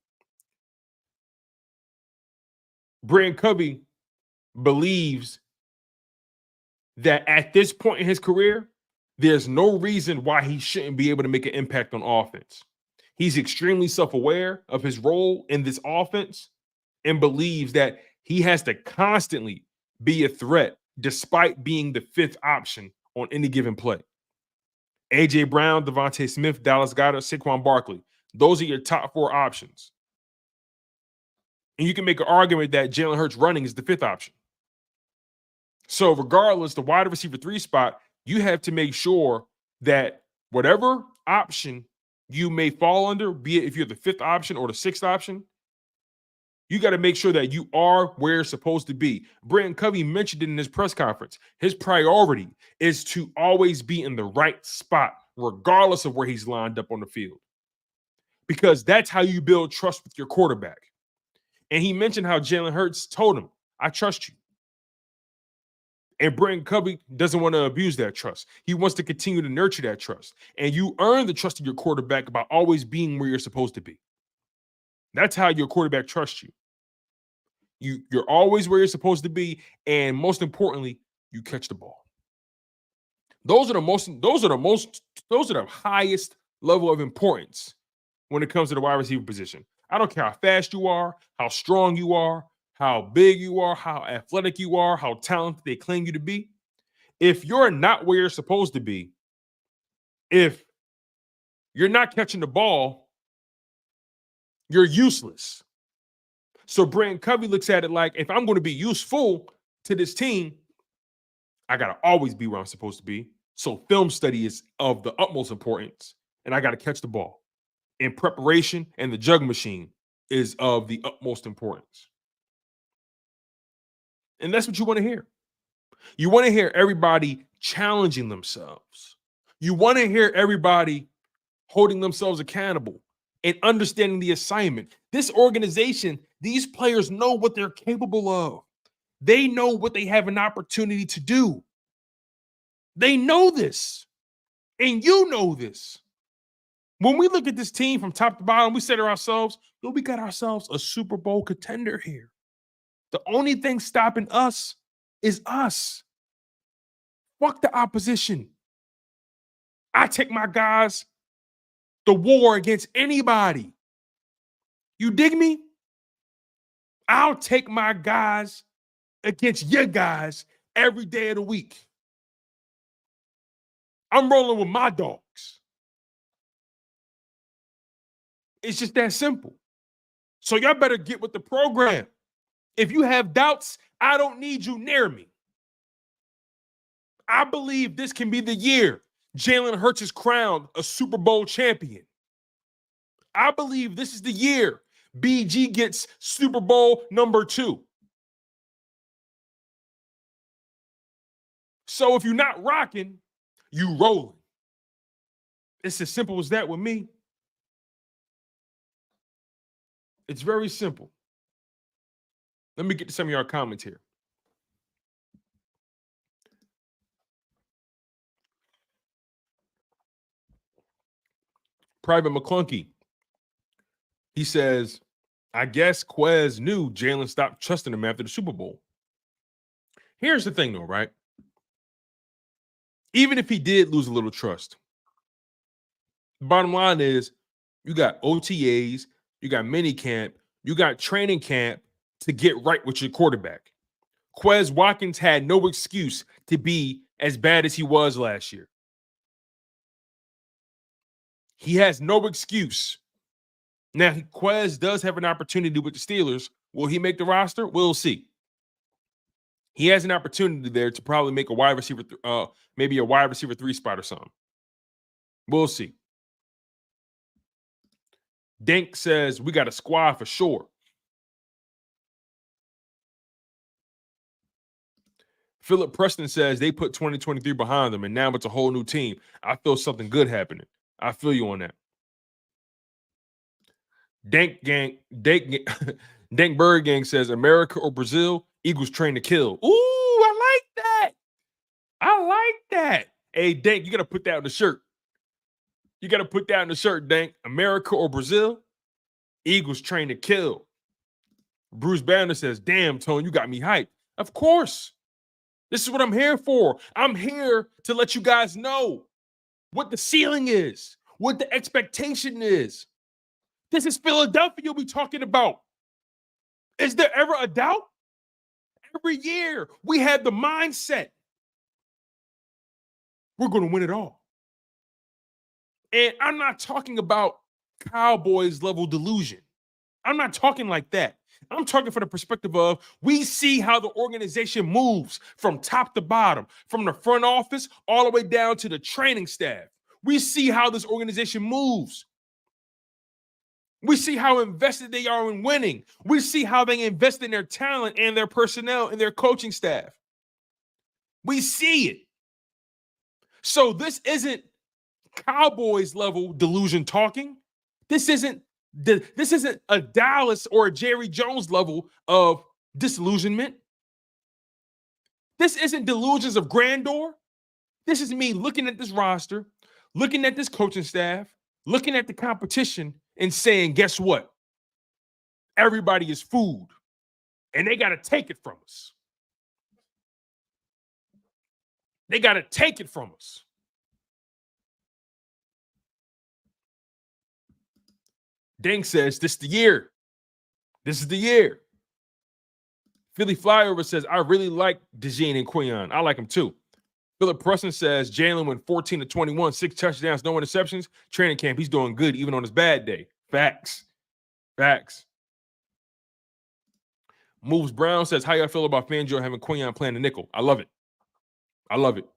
Brenton Covey believes that at this point in his career, there's no reason why he shouldn't be able to make an impact on offense. He's extremely self-aware of his role in this offense and believes that he has to constantly be a threat despite being the 5th option on any given play. A.J. Brown, Devontae Smith, Dallas Goedert, Saquon Barkley. Those are your top 4 options. And you can make an argument that Jalen Hurts running is the 5th option. So regardless, the wide receiver 3 spot, you have to make sure that whatever option you may fall under, be it if you're the 5th option or the 6th option, you got to make sure that you are where you're supposed to be. Brenton Covey mentioned it in his press conference. His priority is to always be in the right spot, regardless of where he's lined up on the field. Because that's how you build trust with your quarterback. And he mentioned how Jalen Hurts told him, I trust you. And Brenton Covey doesn't want to abuse that trust. He wants to continue to nurture that trust. And you earn the trust of your quarterback by always being where you're supposed to be. That's how your quarterback trusts you. You're always where you're supposed to be, and most importantly, you catch the ball. Those are the highest level of importance when it comes to the wide receiver position. I don't care how fast you are, how strong you are, how big you are, how athletic you are, how talented they claim you to be. If you're not where you're supposed to be, if you're not catching the ball, you're useless. So Brenton Covey looks at it like, if I'm going to be useful to this team, I got to always be where I'm supposed to be. So film study is of the utmost importance, and I got to catch the ball. And preparation and the jug machine is of the utmost importance. And that's what you want to hear. You want to hear everybody challenging themselves. You want to hear everybody holding themselves accountable and understanding the assignment. This organization, these players know what they're capable of. They know what they have an opportunity to do. They know this. And you know this. When we look at this team from top to bottom, we say to ourselves, we got ourselves a Super Bowl contender here. The only thing stopping us is us. Fuck the opposition. I take my guys the war against anybody. You dig me? I'll take my guys against your guys every day of the week. I'm rolling with my dogs. It's just that simple. So y'all better get with the program. If you have doubts, I don't need you near me. I believe this can be the year Jalen Hurts is crowned a Super Bowl champion. I believe this is the year BG gets Super Bowl number 2. So if you're not rocking, you rolling. It's as simple as that with me. It's very simple. Let me get to some of your comments here. Private McClunky. He says, I guess Quez knew Jalen stopped trusting him after the Super Bowl. Here's the thing, though, right? Even if he did lose a little trust, the bottom line is you got OTAs, you got mini camp, you got training camp to get right with your quarterback. Quez Watkins had no excuse to be as bad as he was last year. He has no excuse. Now, Quez does have an opportunity with the Steelers. Will he make the roster? We'll see. He has an opportunity there to probably make a wide receiver, maybe a wide receiver 3 spot or something. We'll see. Dank says we got a squad for sure. Philip Preston says they put 2023 behind them and now it's a whole new team. I feel something good happening. I feel you on that. Dank Bird Gang says America or Brazil, Eagles train to kill. Ooh, I like that. I like that. Hey, Dank, you got to put that on the shirt. You got to put that on the shirt, Dank. America or Brazil, Eagles train to kill. Bruce Banner says, damn, Tone, you got me hyped. Of course. This is what I'm here for. I'm here to let you guys know what the ceiling is, what the expectation is. This is Philadelphia we're talking about. Is there ever a doubt? Every year we had the mindset. We're going to win it all. And I'm not talking about Cowboys level delusion. I'm not talking like that. I'm talking from the perspective of we see how the organization moves from top to bottom, from the front office all the way down to the training staff. We see how this organization moves. We see how invested they are in winning. We see how they invest in their talent and their personnel and their coaching staff. We see it. So this isn't Cowboys level delusion talking. This isn't a Dallas or a Jerry Jones level of disillusionment. This isn't delusions of grandeur. This is me looking at this roster, looking at this coaching staff, looking at the competition and saying, guess what? Everybody is food and they got to take it from us. They got to take it from us. Dang says, this is the year. This is the year. Philly Flyover says, I really like DeJean and Quinyon. I like him too. Philip Preston says, Jalen went 14 to 21, 6 touchdowns, no interceptions. Training camp, he's doing good even on his bad day. Facts. Facts. Moves Brown says, how y'all feel about Fangio having Quinyon playing the nickel? I love it. I love it.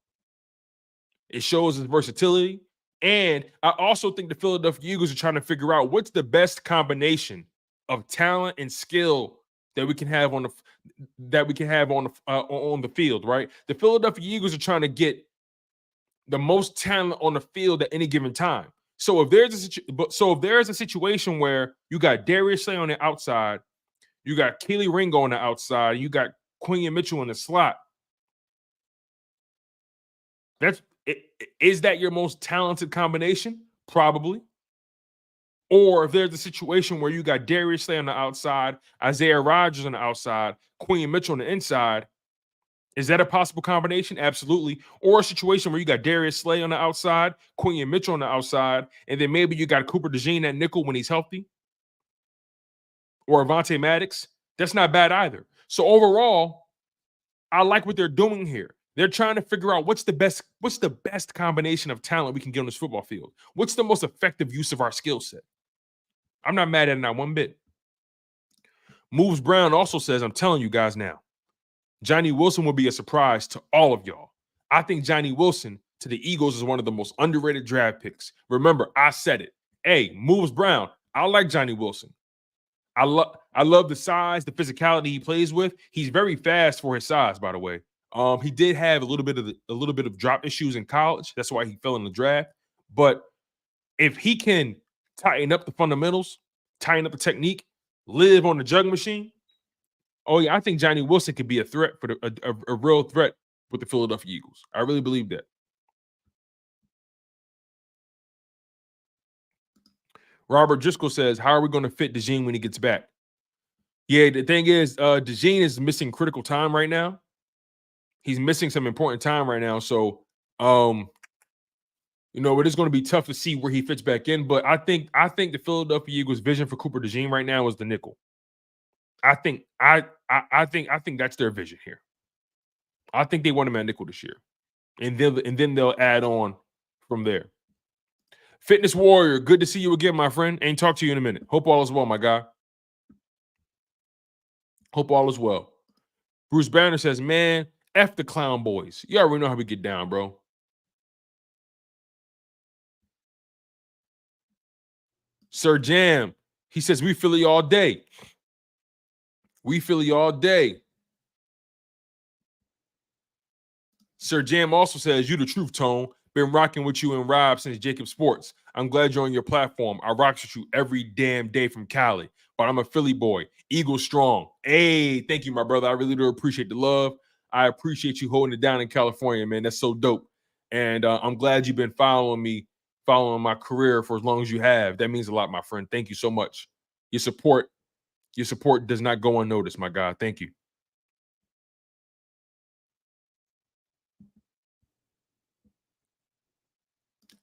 It shows his versatility. And I also think the Philadelphia Eagles are trying to figure out what's the best combination of talent and skill that we can have on the field, right? The Philadelphia Eagles are trying to get the most talent on the field at any given time. So if there's a situation where you got Darius Slay on the outside, you got Kelee Ringo on the outside, you got Quinyon Mitchell in the slot. Is that your most talented combination? Probably. Or if there's a situation where you got Darius Slay on the outside, Isaiah Rodgers on the outside, Quinyon Mitchell on the inside, is that a possible combination? Absolutely. Or a situation where you got Darius Slay on the outside, Quinyon Mitchell on the outside, and then maybe you got Cooper DeJean at nickel when he's healthy, or Avonte Maddox. That's not bad either. So overall, I like what they're doing here. They're trying to figure out what's the best combination of talent we can get on this football field. What's the most effective use of our skill set? I'm not mad at it, not one bit. Moves Brown also says, I'm telling you guys now, Johnny Wilson will be a surprise to all of y'all. I think Johnny Wilson to the Eagles is one of the most underrated draft picks. Remember, I said it. Hey, Moves Brown, I like Johnny Wilson. I love the size, the physicality he plays with. He's very fast for his size, by the way. He did have a little bit of drop issues in college. That's why he fell in the draft. But if he can tighten up the fundamentals, tighten up the technique, live on the jug machine, oh yeah, I think Johnny Wilson could be a threat for a real threat with the Philadelphia Eagles. I really believe that. Robert Driscoll says, how are we going to fit DeJean when he gets back? Yeah, the thing is, DeJean is missing critical time right now. He's missing some important time right now. So, it is going to be tough to see where he fits back in. But I think the Philadelphia Eagles' vision for Cooper DeJean right now is the nickel. I think that's their vision here. I think they want him at nickel this year, and then they'll add on from there. Fitness Warrior, good to see you again, my friend. Ain't talk to you in a minute. Hope all is well, my guy. Hope all is well. Bruce Banner says, man, F the clown boys. You already know how we get down, bro. Sir Jam, he says, we Philly all day. We Philly all day. Sir Jam also says, you the truth, Tone. Been rocking with you and Rob since Jacob Sports. I'm glad you're on your platform. I rocks with you every damn day from Cali. But I'm a Philly boy. Eagles strong. Hey, thank you, my brother. I really do appreciate the love. I appreciate you holding it down in California, man. That's so dope. And I'm glad you've been following my career for as long as you have. That means a lot, my friend. Thank you so much. Your support does not go unnoticed, my God. Thank you.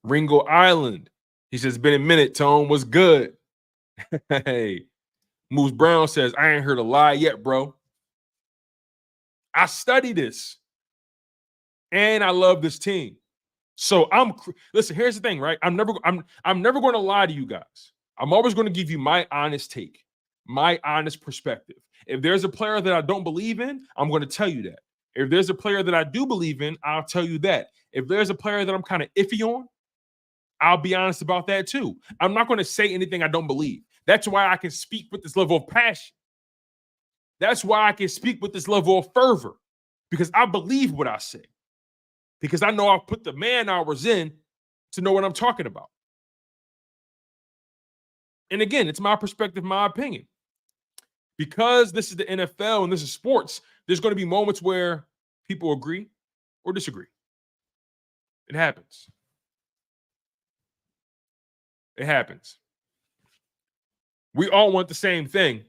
Ringo Island. He says, been a minute, Tone. What's good? Hey. Moose Brown says, I ain't heard a lie yet, bro. I study this. And I love this team. So listen, here's the thing, right? I'm never going to lie to you guys. I'm always going to give you my honest take, my honest perspective. If there's a player that I don't believe in, I'm going to tell you that. If there's a player that I do believe in, I'll tell you that. If there's a player that I'm kind of iffy on, I'll be honest about that too. I'm not going to say anything I don't believe. That's why I can speak with this level of passion. That's why I can speak with this level of fervor, because I believe what I say. Because I know I've put the man hours in to know what I'm talking about. And again, it's my perspective, my opinion. Because this is the NFL and this is sports, there's going to be moments where people agree or disagree. It happens. It happens. We all want the same thing.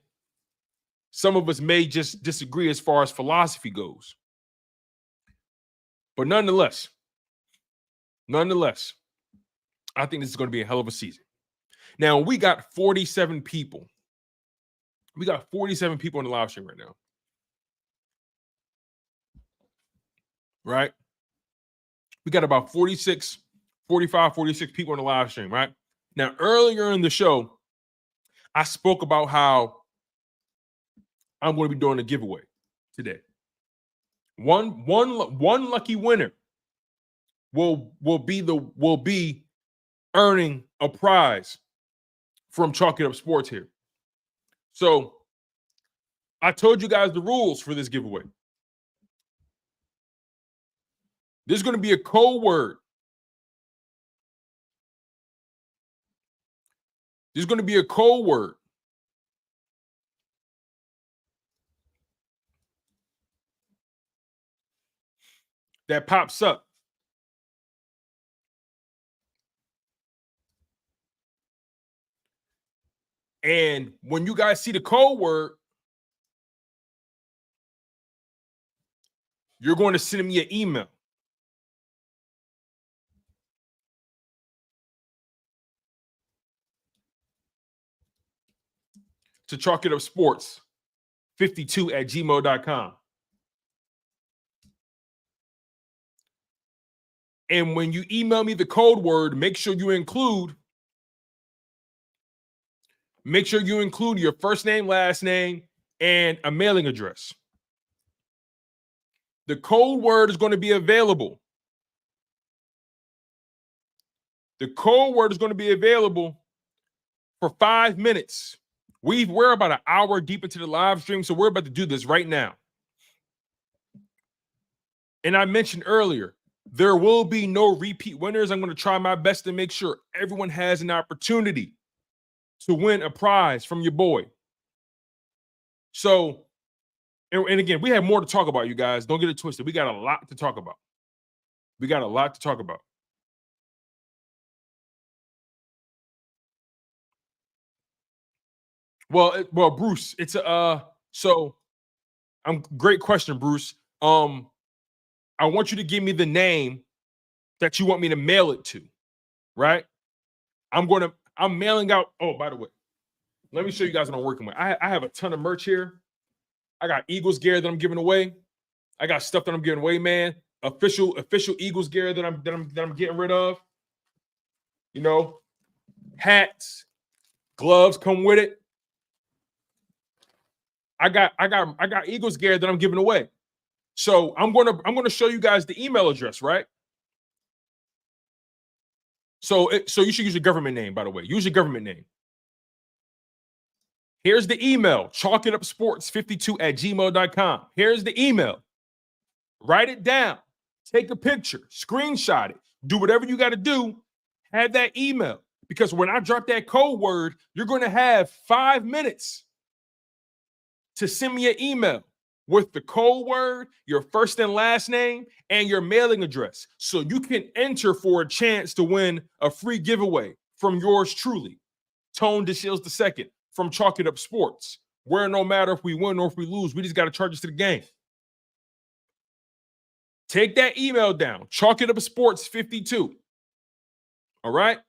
Some of us may just disagree as far as philosophy goes. But nonetheless, I think this is going to be a hell of a season. Now, we got 47 people. We got 47 people in the live stream right now. Right? We got about 45, 46 people in the live stream, right? Now, earlier in the show, I spoke about how I'm going to be doing a giveaway today. One lucky winner will be earning a prize from Chalk It Up Sports here. So I told you guys the rules for this giveaway. There's going to be a code word. There's going to be a code word. That pops up. And when you guys see the code word, you're going to send me an email. To chalkitupsports52@gmail.com. And when you email me the code word, make sure you include your first name, last name, and a mailing address. The code word is going to be available. The code word is going to be available for 5 minutes. We're about an hour deep into the live stream, so we're about to do this right now. And I mentioned earlier, there will be no repeat winners. I'm going to try my best to make sure everyone has an opportunity to win a prize from your boy. So, and again, we have more to talk about, you guys. Don't get it twisted. We got a lot to talk about. Well, Bruce, it's so great question, Bruce. I want you to give me the name that you want me to mail it to, right? I'm mailing out. Oh, by the way, let me show you guys what I'm working with. I have a ton of merch here. I got Eagles gear that I'm giving away. I got stuff that I'm giving away, man. Official Eagles gear that I'm getting rid of. You know, hats, gloves come with it. I got Eagles gear that I'm giving away. So I'm gonna show you guys the email address, right? So you should use your government name, by the way. Use your government name. Here's the email, chalkitupsports52@gmail.com. Here's the email. Write it down. Take a picture. Screenshot it. Do whatever you got to do. Have that email. Because when I drop that code word, you're going to have 5 minutes to send me an email with the code word, your first and last name, and your mailing address. So you can enter for a chance to win a free giveaway from yours truly, Tone DeShields II from Chalk It Up Sports, where no matter if we win or if we lose, we just got to charge us to the game. Take that email down, Chalk It Up Sports 52. All right.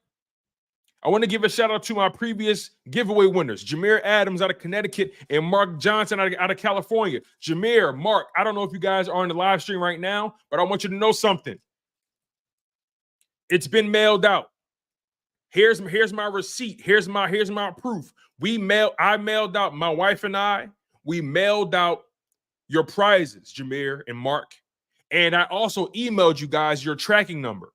I want to give a shout out to my previous giveaway winners, Jameer Adams out of Connecticut and Mark Johnson out of California. Jameer, Mark, I don't know if you guys are on the live stream right now, but I want you to know something. It's been mailed out. Here's my receipt. Here's my proof. I mailed out, my wife and I, we mailed out your prizes, Jameer and Mark. And I also emailed you guys your tracking number.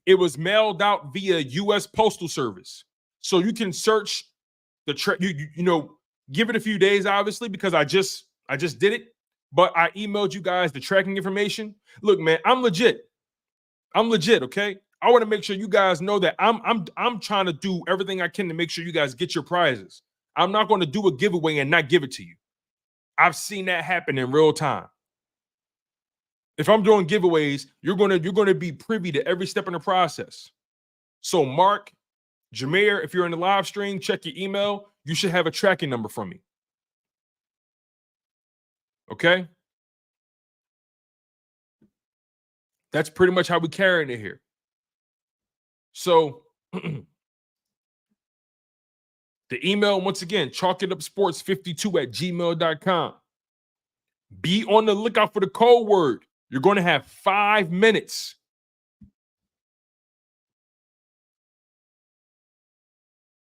It was mailed out via U.S. Postal Service. So you can search the give it a few days, obviously, because I just did it. But I emailed you guys the tracking information. Look, man, I'm legit. Okay? I want to make sure you guys know that I'm trying to do everything I can to make sure you guys get your prizes. I'm not going to do a giveaway and not give it to you. I've seen that happen in real time. If I'm doing giveaways, you're gonna be privy to every step in the process. So Mark, Jameer, if you're in the live stream, check your email. You should have a tracking number from me. Okay? That's pretty much how we carrying it here. So the email, once again, chalkitupsports52@gmail.com. Be on the lookout for the code word. You're going to have 5 minutes.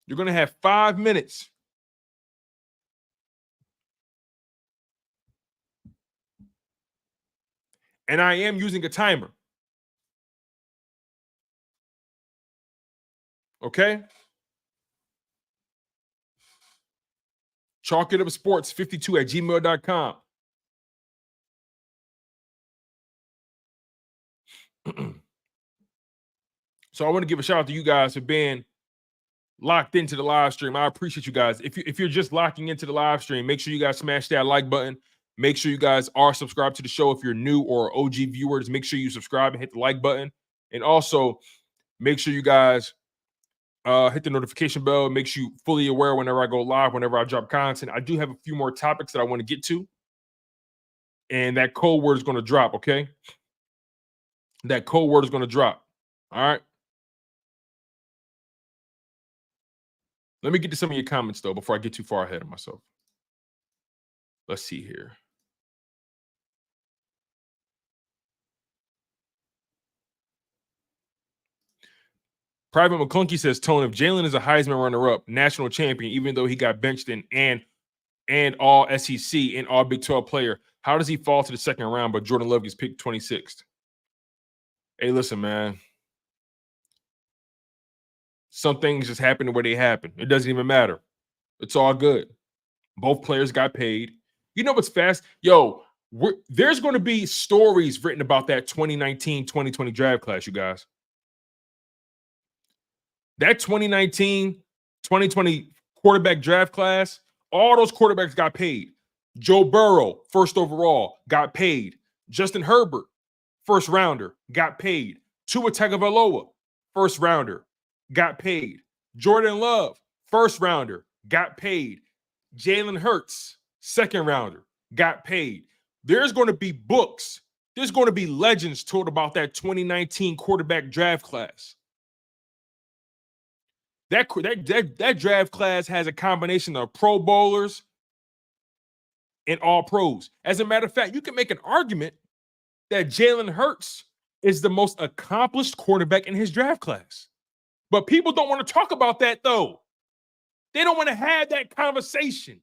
You're going to have 5 minutes. And I am using a timer. Okay? chalkitupsports52@gmail.com. So I want to give a shout out to you guys for being locked into the live stream. I appreciate you guys. If you're just locking into the live stream, make sure you guys smash that like button. Make sure you guys are subscribed to the show. If you're new or OG viewers, make sure you subscribe and hit the like button. And also make sure you guys Hit the notification bell. It makes you fully aware whenever I go live, whenever I drop content. I do have a few more topics that I want to get to. And that code word is going to drop, okay? That code word is going to drop. All right. Let me get to some of your comments, though, before I get too far ahead of myself. Let's see here. Private McClunky says, Tone, if Jalen is a Heisman runner-up, national champion, even though he got benched in and all SEC and all Big 12 player, how does he fall to the second round, but Jordan Love gets picked 26th? Hey, listen, man. Some things just happen the way they happen. It doesn't even matter. It's all good. Both players got paid. You know what's fast? Yo, there's going to be stories written about that 2019-2020 draft class, you guys. That 2019-2020 quarterback draft class, all those quarterbacks got paid. Joe Burrow, first overall, got paid. Justin Herbert, first rounder, got paid. Tua Tagovailoa, first rounder, got paid. Jordan Love, first rounder, got paid. Jalen Hurts, second rounder, got paid. There's going to be books. There's going to be legends told about that 2019 quarterback draft class. That draft class has a combination of Pro Bowlers and all pros. As a matter of fact, you can make an argument that Jalen Hurts is the most accomplished quarterback in his draft class. But people don't want to talk about that, though. They don't want to have that conversation.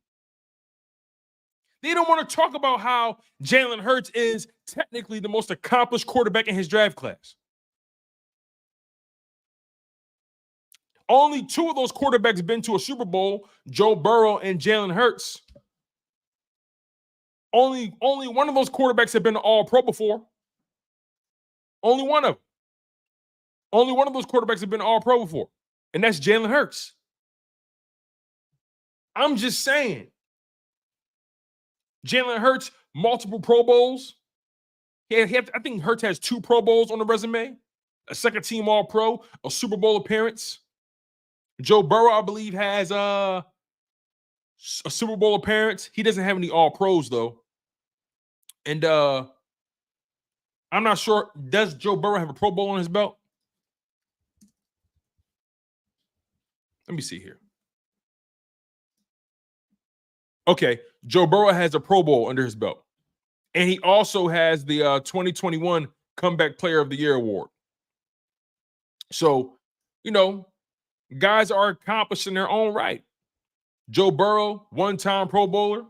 They don't want to talk about how Jalen Hurts is technically the most accomplished quarterback in his draft class. Only two of those quarterbacks been to a Super Bowl, Joe Burrow and Jalen Hurts. Only one of those quarterbacks have been to All-Pro before. Only one of them. Only one of those quarterbacks have been to All-Pro before, and that's Jalen Hurts. I'm just saying. Jalen Hurts, multiple Pro Bowls. I think Hurts has 2 Pro Bowls on the resume, a second-team All-Pro, a Super Bowl appearance. Joe Burrow, I believe, has a Super Bowl appearance. He doesn't have any All-Pros, though. And I'm not sure, does Joe Burrow have a Pro Bowl on his belt? Let me see here. Okay, Joe Burrow has a Pro Bowl under his belt. And he also has the 2021 Comeback Player of the Year award. So, you know, guys are accomplished in their own right. Joe Burrow, one-time Pro Bowler.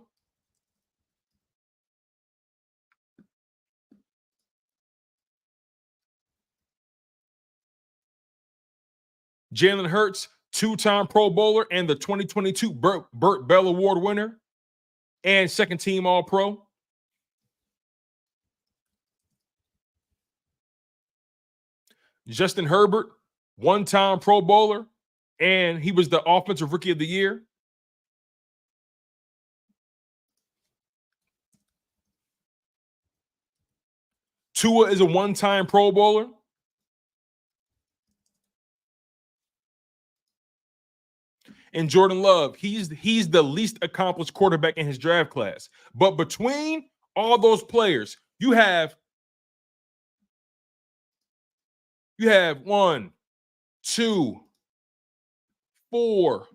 Jalen Hurts, 2-time Pro Bowler and the 2022 Burt Bell Award winner and second-team All-Pro. Justin Herbert, one-time Pro Bowler, and he was the Offensive Rookie of the Year. Tua is a one-time Pro Bowler. And Jordan Love, he's the least accomplished quarterback in his draft class. But between all those players, you have 1, 2, 4,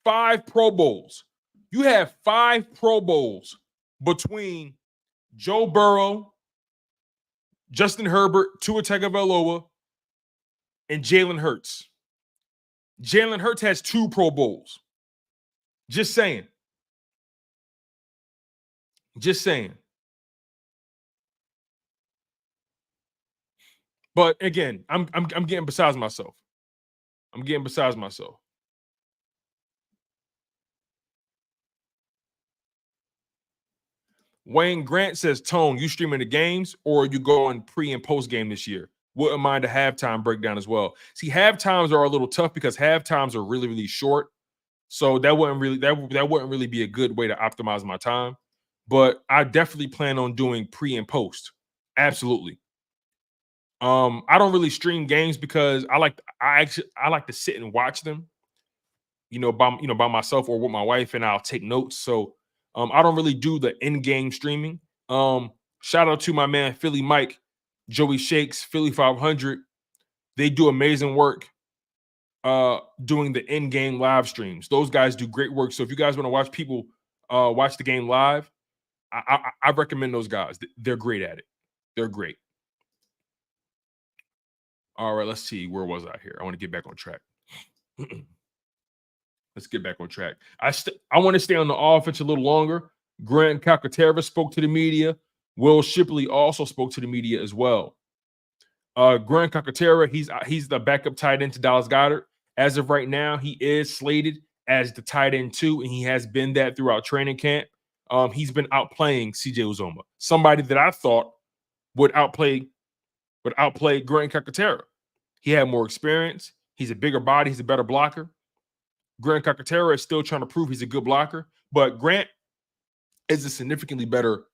5 Pro Bowls. You have 5 Pro Bowls between Joe Burrow, Justin Herbert, Tua Tagovailoa, and Jalen Hurts. Jalen Hurts has 2 Pro Bowls. Just saying. Just saying. But again, I'm getting besides myself. I'm getting besides myself. Wayne Grant says, Tone, you streaming the games or you going pre and post game this year? Wouldn't mind a halftime breakdown as well. See, halftimes are a little tough because halftimes are really, really short. So that wouldn't really be a good way to optimize my time. But I definitely plan on doing pre and post. Absolutely. I don't really stream games because I like to sit and watch them, by myself or with my wife, and I'll take notes. So I don't really do the in-game streaming. Shout out to my man Philly Mike, Joey Shakes, Philly 500. They do amazing work doing the in-game live streams. Those guys do great work. So if you guys want to watch people watch the game live, I recommend those guys. They're great at it. They're great. All right, let's see. Where was I here? I want to get back on track. Let's get back on track. I want to stay on the offense a little longer. Grant Calcaterra spoke to the media. Will Shipley also spoke to the media as well. Grant Calcaterra, he's the backup tight end to Dallas Goedert. As of right now, he is slated as the tight end 2, and he has been that throughout training camp. He's been outplaying CJ Uzomah, somebody that I thought would outplay Grant Calcaterra. He had more experience. He's a bigger body. He's a better blocker. Grant Calcaterra is still trying to prove he's a good blocker, but Grant is a significantly better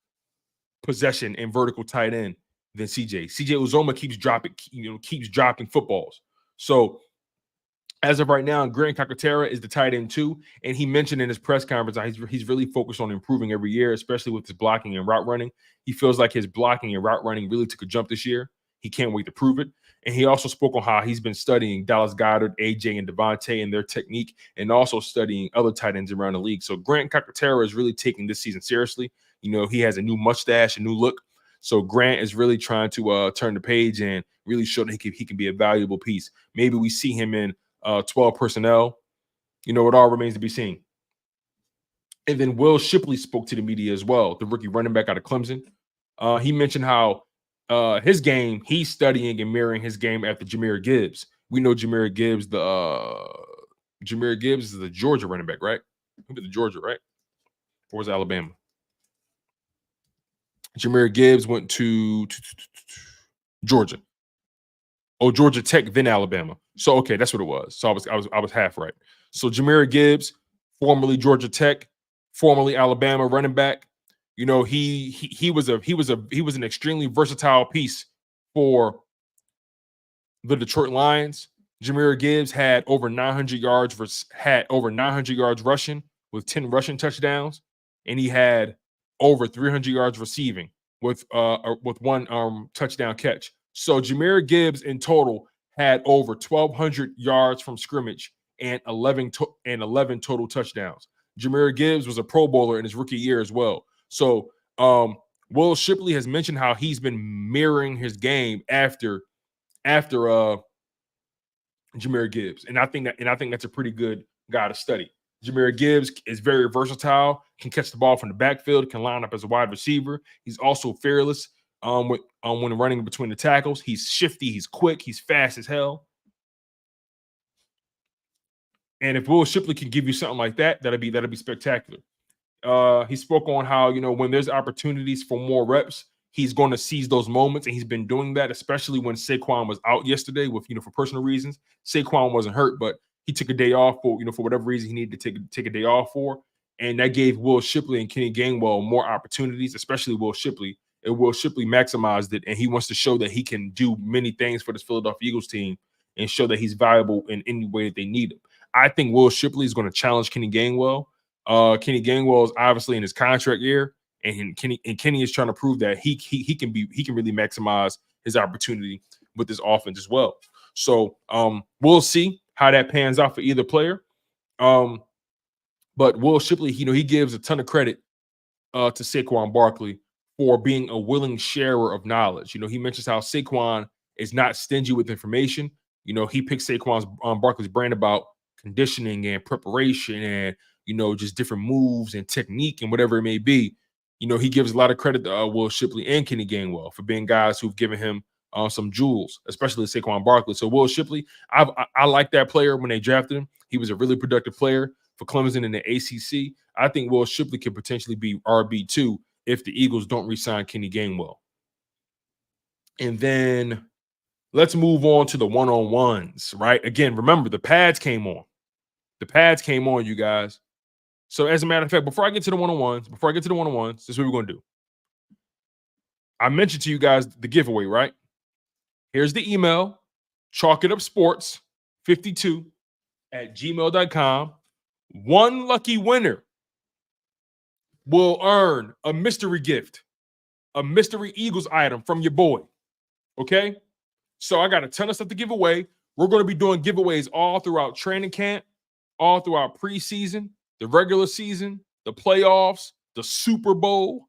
possession and vertical tight end than CJ. CJ Uzomah keeps dropping footballs. So as of right now, Grant Calcaterra is the tight end 2, and he mentioned in his press conference he's really focused on improving every year, especially with his blocking and route running. He feels like his blocking and route running really took a jump this year. He can't wait to prove it. And he also spoke on how he's been studying Dallas Goedert, AJ, and Devontae and their technique, and also studying other tight ends around the league. So Grant Calcaterra is really taking this season seriously. He has a new mustache, a new look. So Grant is really trying to turn the page and really show that he can be a valuable piece. Maybe we see him in 12 personnel. It all remains to be seen. And then Will Shipley spoke to the media as well, the rookie running back out of Clemson. He mentioned how his game, he's studying and mirroring his game after Jahmyr Gibbs. We know Jahmyr Gibbs is the Georgia running back, right? He was the Georgia, right? Or was it Alabama? Jahmyr Gibbs went to Georgia. Oh, Georgia Tech, then Alabama. So okay, that's what it was. So I was half right. So Jahmyr Gibbs, formerly Georgia Tech, formerly Alabama running back. He was an extremely versatile piece for the Detroit Lions. Jahmyr Gibbs had over 900 yards rushing with 10 rushing touchdowns, and he had over 300 yards receiving with one touchdown catch. So Jahmyr Gibbs in total had over 1,200 yards from scrimmage and 11 total touchdowns. Jahmyr Gibbs was a Pro Bowler in his rookie year as well. So Will Shipley has mentioned how he's been mirroring his game after Jahmyr Gibbs, and I think that's a pretty good guy to study. Jahmyr Gibbs is very versatile, can catch the ball from the backfield, can line up as a wide receiver. He's also fearless when running between the tackles. He's shifty, he's quick, he's fast as hell. And if Will Shipley can give you something like that, that'd be spectacular. He spoke on how, when there's opportunities for more reps, he's going to seize those moments, and he's been doing that, especially when Saquon was out yesterday with, for personal reasons. Saquon wasn't hurt, but he took a day off for whatever reason he needed to take a day off for, and that gave Will Shipley and Kenny Gainwell more opportunities, especially Will Shipley. And Will Shipley maximized it, and he wants to show that he can do many things for this Philadelphia Eagles team and show that he's valuable in any way that they need him. I think Will Shipley is going to challenge Kenny Gainwell. Kenny Gainwell is obviously in his contract year, and Kenny is trying to prove that he can really maximize his opportunity with this offense as well. So we'll see how that pans out for either player. But Will Shipley, he gives a ton of credit to Saquon Barkley for being a willing sharer of knowledge. He mentions how Saquon is not stingy with information. He picks Saquon's Barkley's brain about conditioning and preparation and just different moves and technique and whatever it may be. He gives a lot of credit to Will Shipley and Kenny Gainwell for being guys who've given him some jewels, especially Saquon Barkley. So Will Shipley, I like that player when they drafted him. He was a really productive player for Clemson in the ACC. I think Will Shipley could potentially be RB2 if the Eagles don't re-sign Kenny Gainwell. And then let's move on to the one-on-ones, right? Again, remember, the pads came on. The pads came on, you guys. So as a matter of fact, before I get to the one-on-ones, this is what we're going to do. I mentioned to you guys the giveaway, right? Here's the email, chalkitupsports52@gmail.com. One lucky winner will earn a mystery gift, a mystery Eagles item from your boy. Okay? So I got a ton of stuff to give away. We're going to be doing giveaways all throughout training camp, all throughout preseason, the regular season, the playoffs, the Super Bowl.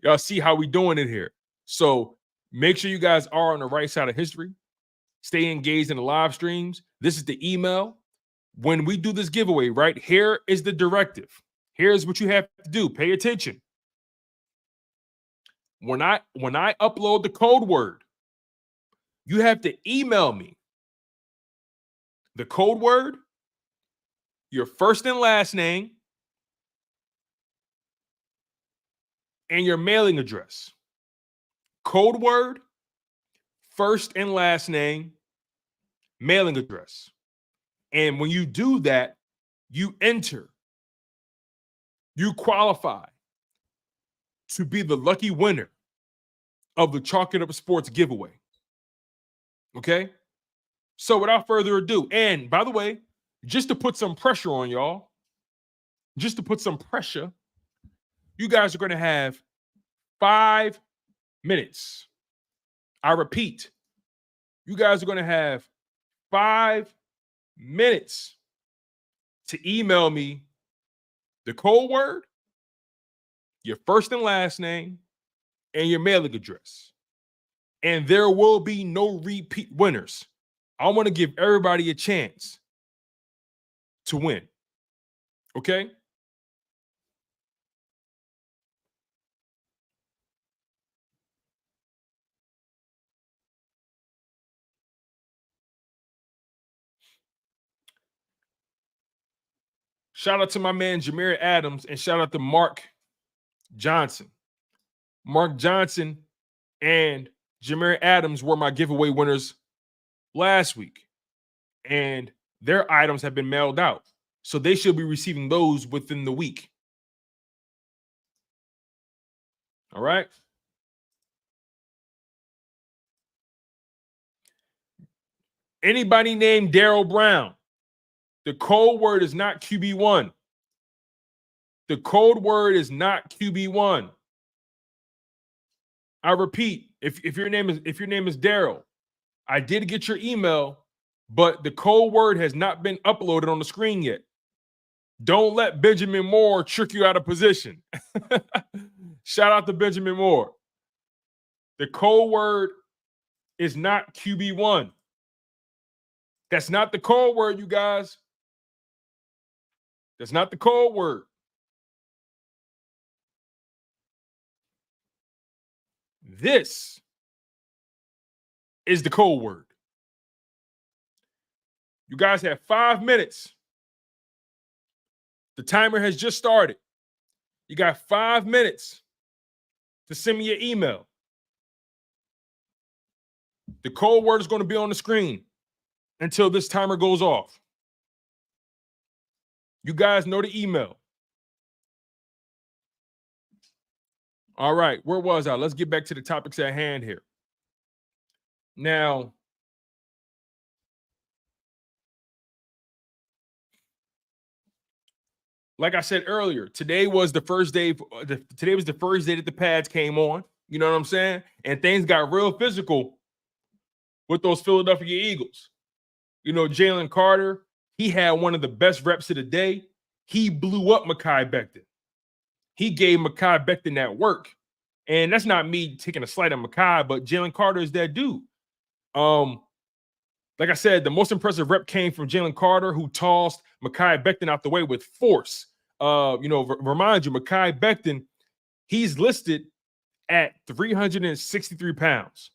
Y'all see how we doing it here. So make sure you guys are on the right side of history. Stay engaged in the live streams. This is the email. When we do this giveaway, right, here is the directive. Here's what you have to do. Pay attention. When I upload the code word, you have to email me the code word, your first and last name, and your mailing address. Code word, first and last name, mailing address. And when you do that, you enter, you qualify to be the lucky winner of the Chalk It Up Sports giveaway. Okay? So without further ado, and by the way, just to put some pressure on y'all, you guys are going to have 5 minutes. I repeat, you guys are going to have 5 minutes to email me the code word, your first and last name, and your mailing address. And there will be no repeat winners. I want to give everybody a chance to win. Okay? Shout out to my man Jameer Adams and shout out to Mark Johnson. Mark Johnson and Jameer Adams were my giveaway winners last week. And their items have been mailed out. So they should be receiving those within the week. All right? Anybody named Daryl Brown, the code word is not QB1. The code word is not QB1. I repeat, if your name is Daryl, I did get your email, but the code word has not been uploaded on the screen yet. Don't let Benjamin Moore trick you out of position. Shout out to Benjamin Moore. The code word is not QB1. That's not the code word, you guys. That's not the code word. This is the code word. You guys have 5 minutes. The timer has just started. You got 5 minutes to send me your email. The code word is going to be on the screen until this timer goes off. You guys know the email. All right, where was I? Let's get back to the topics at hand here. Now, like I said earlier, today was the first day. Today was the first day that the pads came on. You know what I'm saying? And things got real physical with those Philadelphia Eagles. You know, Jalen Carter, he had one of the best reps of the day. He blew up Mekhi Becton. He gave Mekhi Becton that work. And that's not me taking a slight at Mekhi, but Jalen Carter is that dude. Like I said, the most impressive rep came from Jalen Carter, who tossed Mekhi Becton out the way with force. Remind you, Mekhi Becton, he's listed at 363 pounds.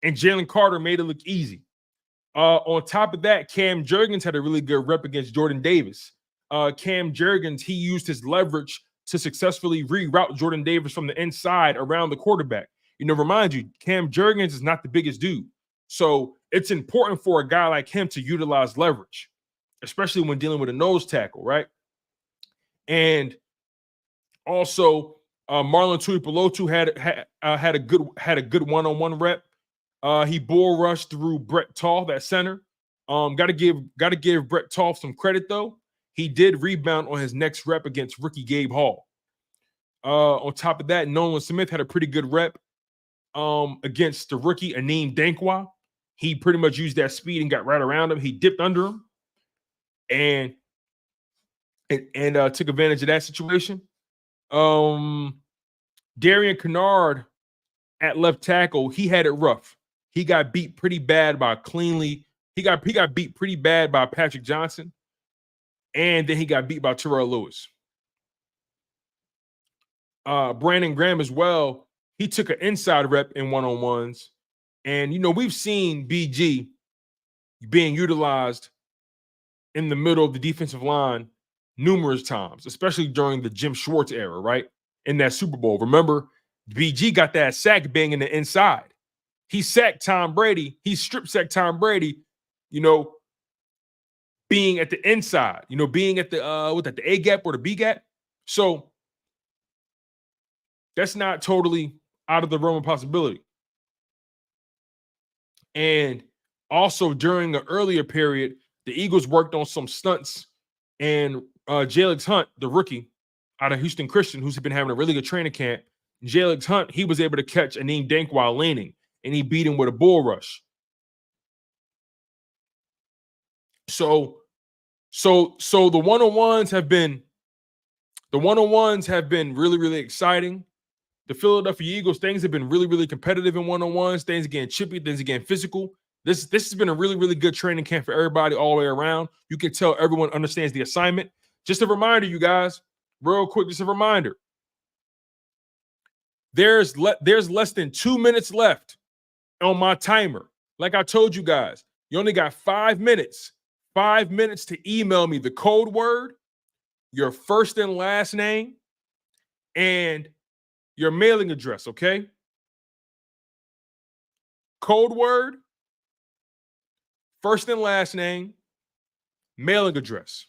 And Jalen Carter made it look easy. On top of that, Cam Jurgens had a really good rep against Jordan Davis. Cam Jurgens, he used his leverage to successfully reroute Jordan Davis from the inside around the quarterback. You know, remind you, Cam Jurgens is not the biggest dude. So it's important for a guy like him to utilize leverage, especially when dealing with a nose tackle, right? And also, Marlon Tuipulotu had a good one-on-one rep He bull rushed through Brett Toth at center. Gotta give Brett Toth some credit though. He did rebound on his next rep against rookie Gabe Hall. On top of that, Nolan Smith had a pretty good rep against the rookie Aneem Dankwa. He pretty much used that speed and got right around him. He dipped under him and took advantage of that situation. Darian Kennard at left tackle, he had it rough. He got beat pretty bad by He got beat pretty bad by Patrick Johnson, and then he got beat by Terrell Lewis. Brandon Graham as well. He took an inside rep in one-on-ones, and we've seen BG being utilized in the middle of the defensive line numerous times, especially during the Jim Schwartz era, right? In that Super Bowl. Remember, BG got that sack being in the inside. He sacked Tom Brady. He strip sacked Tom Brady, being at the inside, being at the the A gap or the B gap. So that's not totally out of the realm of possibility. And also during the earlier period, the Eagles worked on some stunts, and Jaylx Hunt, the rookie out of Houston Christian, who's been having a really good training camp, Jaylx Hunt, he was able to catch Aneem Dank while leaning, and he beat him with a bull rush. So the one-on-ones have been really, really exciting. The Philadelphia Eagles, things have been really, really competitive in one-on-ones. Things are getting chippy, things are getting physical. This has been a really, really good training camp for everybody all the way around. You can tell everyone understands the assignment. Just a reminder, you guys, real quick, just a reminder. There's less than 2 minutes left on my timer. Like I told you guys, you only got 5 minutes. 5 minutes to email me the code word, your first and last name, and your mailing address, okay? Code word, first and last name, mailing address.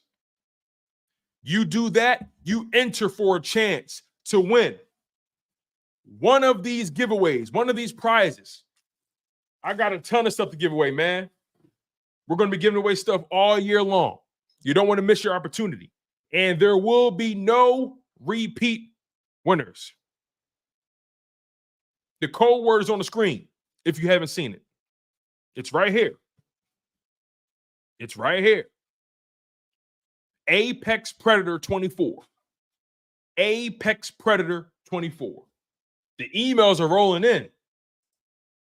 You do that, you enter for a chance to win one of these giveaways, one of these prizes. I got a ton of stuff to give away, man. We're going to be giving away stuff all year long. You don't want to miss your opportunity. And there will be no repeat winners. The code word is on the screen if you haven't seen it. It's right here. It's right here. Apex Predator 24. Apex Predator 24. The emails are rolling in.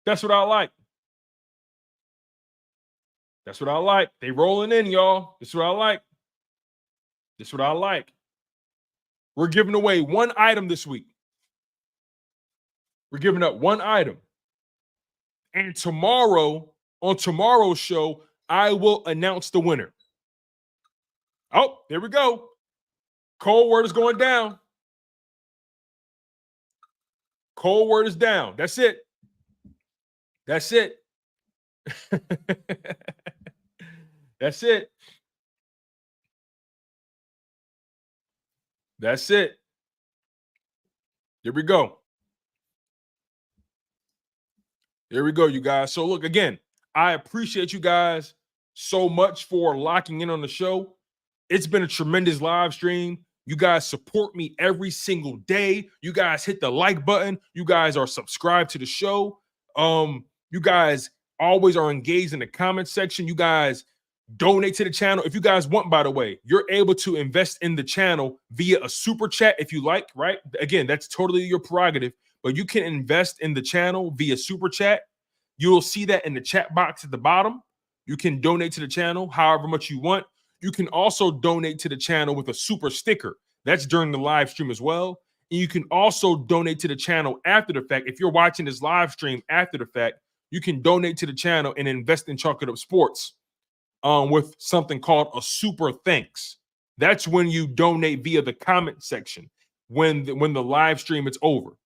That's what I like. That's what I like. They rolling in, y'all. That's what I like. That's what I like. We're giving away one item this week. We're giving up one item. And tomorrow, on tomorrow's show, I will announce the winner. Oh, there we go. Cold word is going down. Cold word is down. That's it. That's it. That's it. That's it. Here we go. There we go, you guys. So look, again, I appreciate you guys so much for locking in on the show. It's been a tremendous live stream. You guys support me every single day. You guys hit the like button. You guys are subscribed to the show. You guys always are engaged in the comment section. You guys donate to the channel. If you guys want, by the way, you're able to invest in the channel via a super chat if you like, right? Again, that's totally your prerogative, but you can invest in the channel via super chat. You'll see that in the chat box at the bottom. You can donate to the channel however much you want. You can also donate to the channel with a super sticker. That's during the live stream as well. And you can also donate to the channel after the fact. If you're watching this live stream after the fact, you can donate to the channel and invest in Chalk It Up Sports with something called a super thanks. That's when you donate via the comment section when the live stream is over.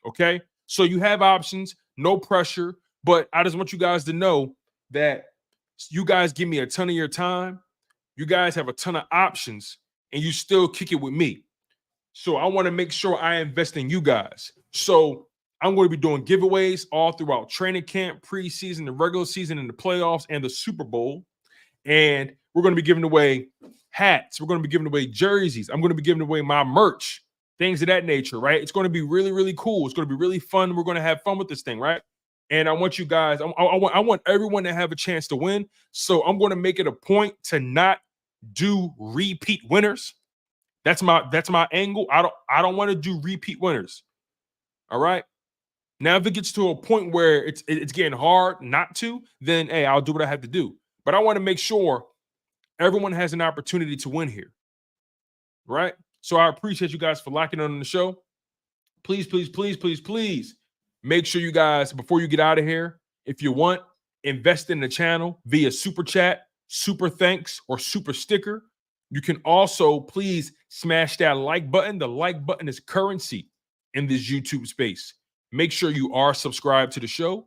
Okay? So you have options, no pressure, but I just want you guys to know that you guys give me a ton of your time. You guys have a ton of options, and you still kick it with me. So I want to make sure I invest in you guys. So I'm going to be doing giveaways all throughout training camp, preseason, the regular season, and the playoffs, and the Super Bowl. And we're going to be giving away hats. We're going to be giving away jerseys. I'm going to be giving away my merch, things of that nature, right? It's going to be really, really cool. It's going to be really fun. We're going to have fun with this thing, right? And I want you guys, I want everyone to have a chance to win. So I'm going to make it a point to not do repeat winners. That's my angle. I don't want to do repeat winners. All right. Now, if it gets to a point where it's getting hard not to, then hey, I'll do what I have to do. But I want to make sure everyone has an opportunity to win here. Right? So I appreciate you guys for locking on the show. Please, please, please, please, please make sure you guys, before you get out of here, if you want, invest in the channel via super chat, super thanks, or super sticker. You can also please smash that like button. The like button is currency in this YouTube space. Make sure you are subscribed to the show.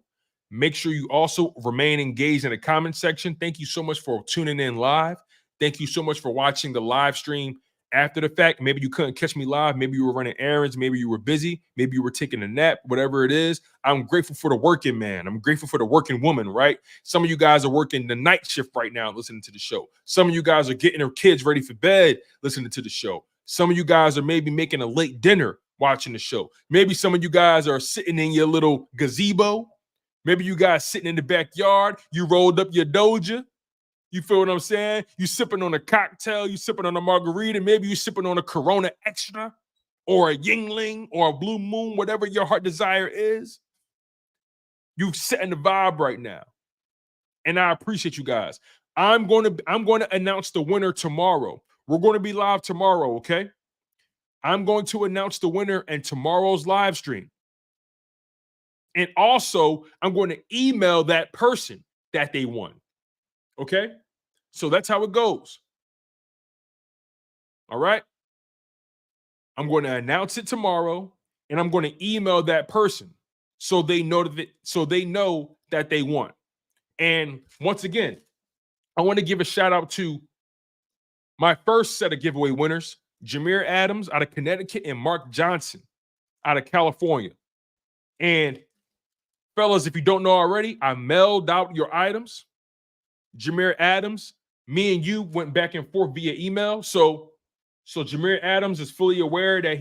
Make sure you also remain engaged in the comment section. Thank you so much for tuning in live. Thank you so much for watching the live stream after the fact. Maybe you couldn't catch me live. Maybe you were running errands. Maybe you were busy. Maybe you were taking a nap, whatever it is. I'm grateful for the working man. I'm grateful for the working woman, right? Some of you guys are working the night shift right now listening to the show. Some of you guys are getting their kids ready for bed listening to the show. Some of you guys are maybe making a late dinner watching the show. Maybe some of you guys are sitting in your little gazebo. Maybe you guys sitting in the backyard. You rolled up your Doja. You feel what I'm saying? You sipping on a cocktail. You sipping on a margarita. Maybe you sipping on a Corona Extra or a Yingling or a Blue Moon, whatever your heart desire is. You setting the vibe right now. And I appreciate you guys. I'm going to announce the winner tomorrow. We're going to be live tomorrow, okay? I'm going to announce the winner in tomorrow's live stream. And also, I'm going to email that person that they won. Okay? So that's how it goes. All right? I'm going to announce it tomorrow, and I'm going to email that person so they know that they won. And once again, I want to give a shout out to my first set of giveaway winners, Jameer Adams out of Connecticut and Mark Johnson out of California. And fellas, if you don't know already, I mailed out your items. Jameer Adams, me and you went back and forth via email. So Jameer Adams is fully aware that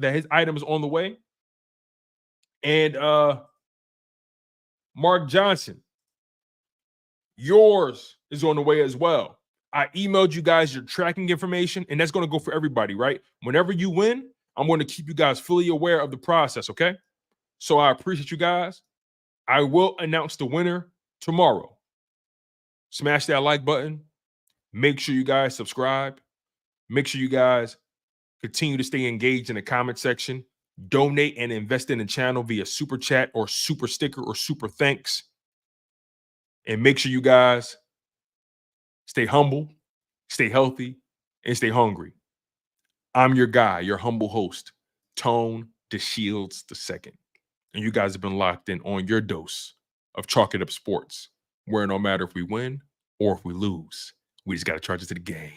his item is on the way. And Mark Johnson, yours is on the way as well. I emailed you guys your tracking information, and that's going to go for everybody, right? Whenever you win, I'm going to keep you guys fully aware of the process, okay? So I appreciate you guys. I will announce the winner tomorrow. Smash that like button. Make sure you guys subscribe. Make sure you guys continue to stay engaged in the comment section. Donate and invest in the channel via super chat or super sticker or super thanks. And make sure you guys stay humble, stay healthy, and stay hungry. I'm your guy, your humble host, Tone DeShields II. And you guys have been locked in on your dose of Chalk It Up Sports, where no matter if we win or if we lose, we just got to charge it to the game.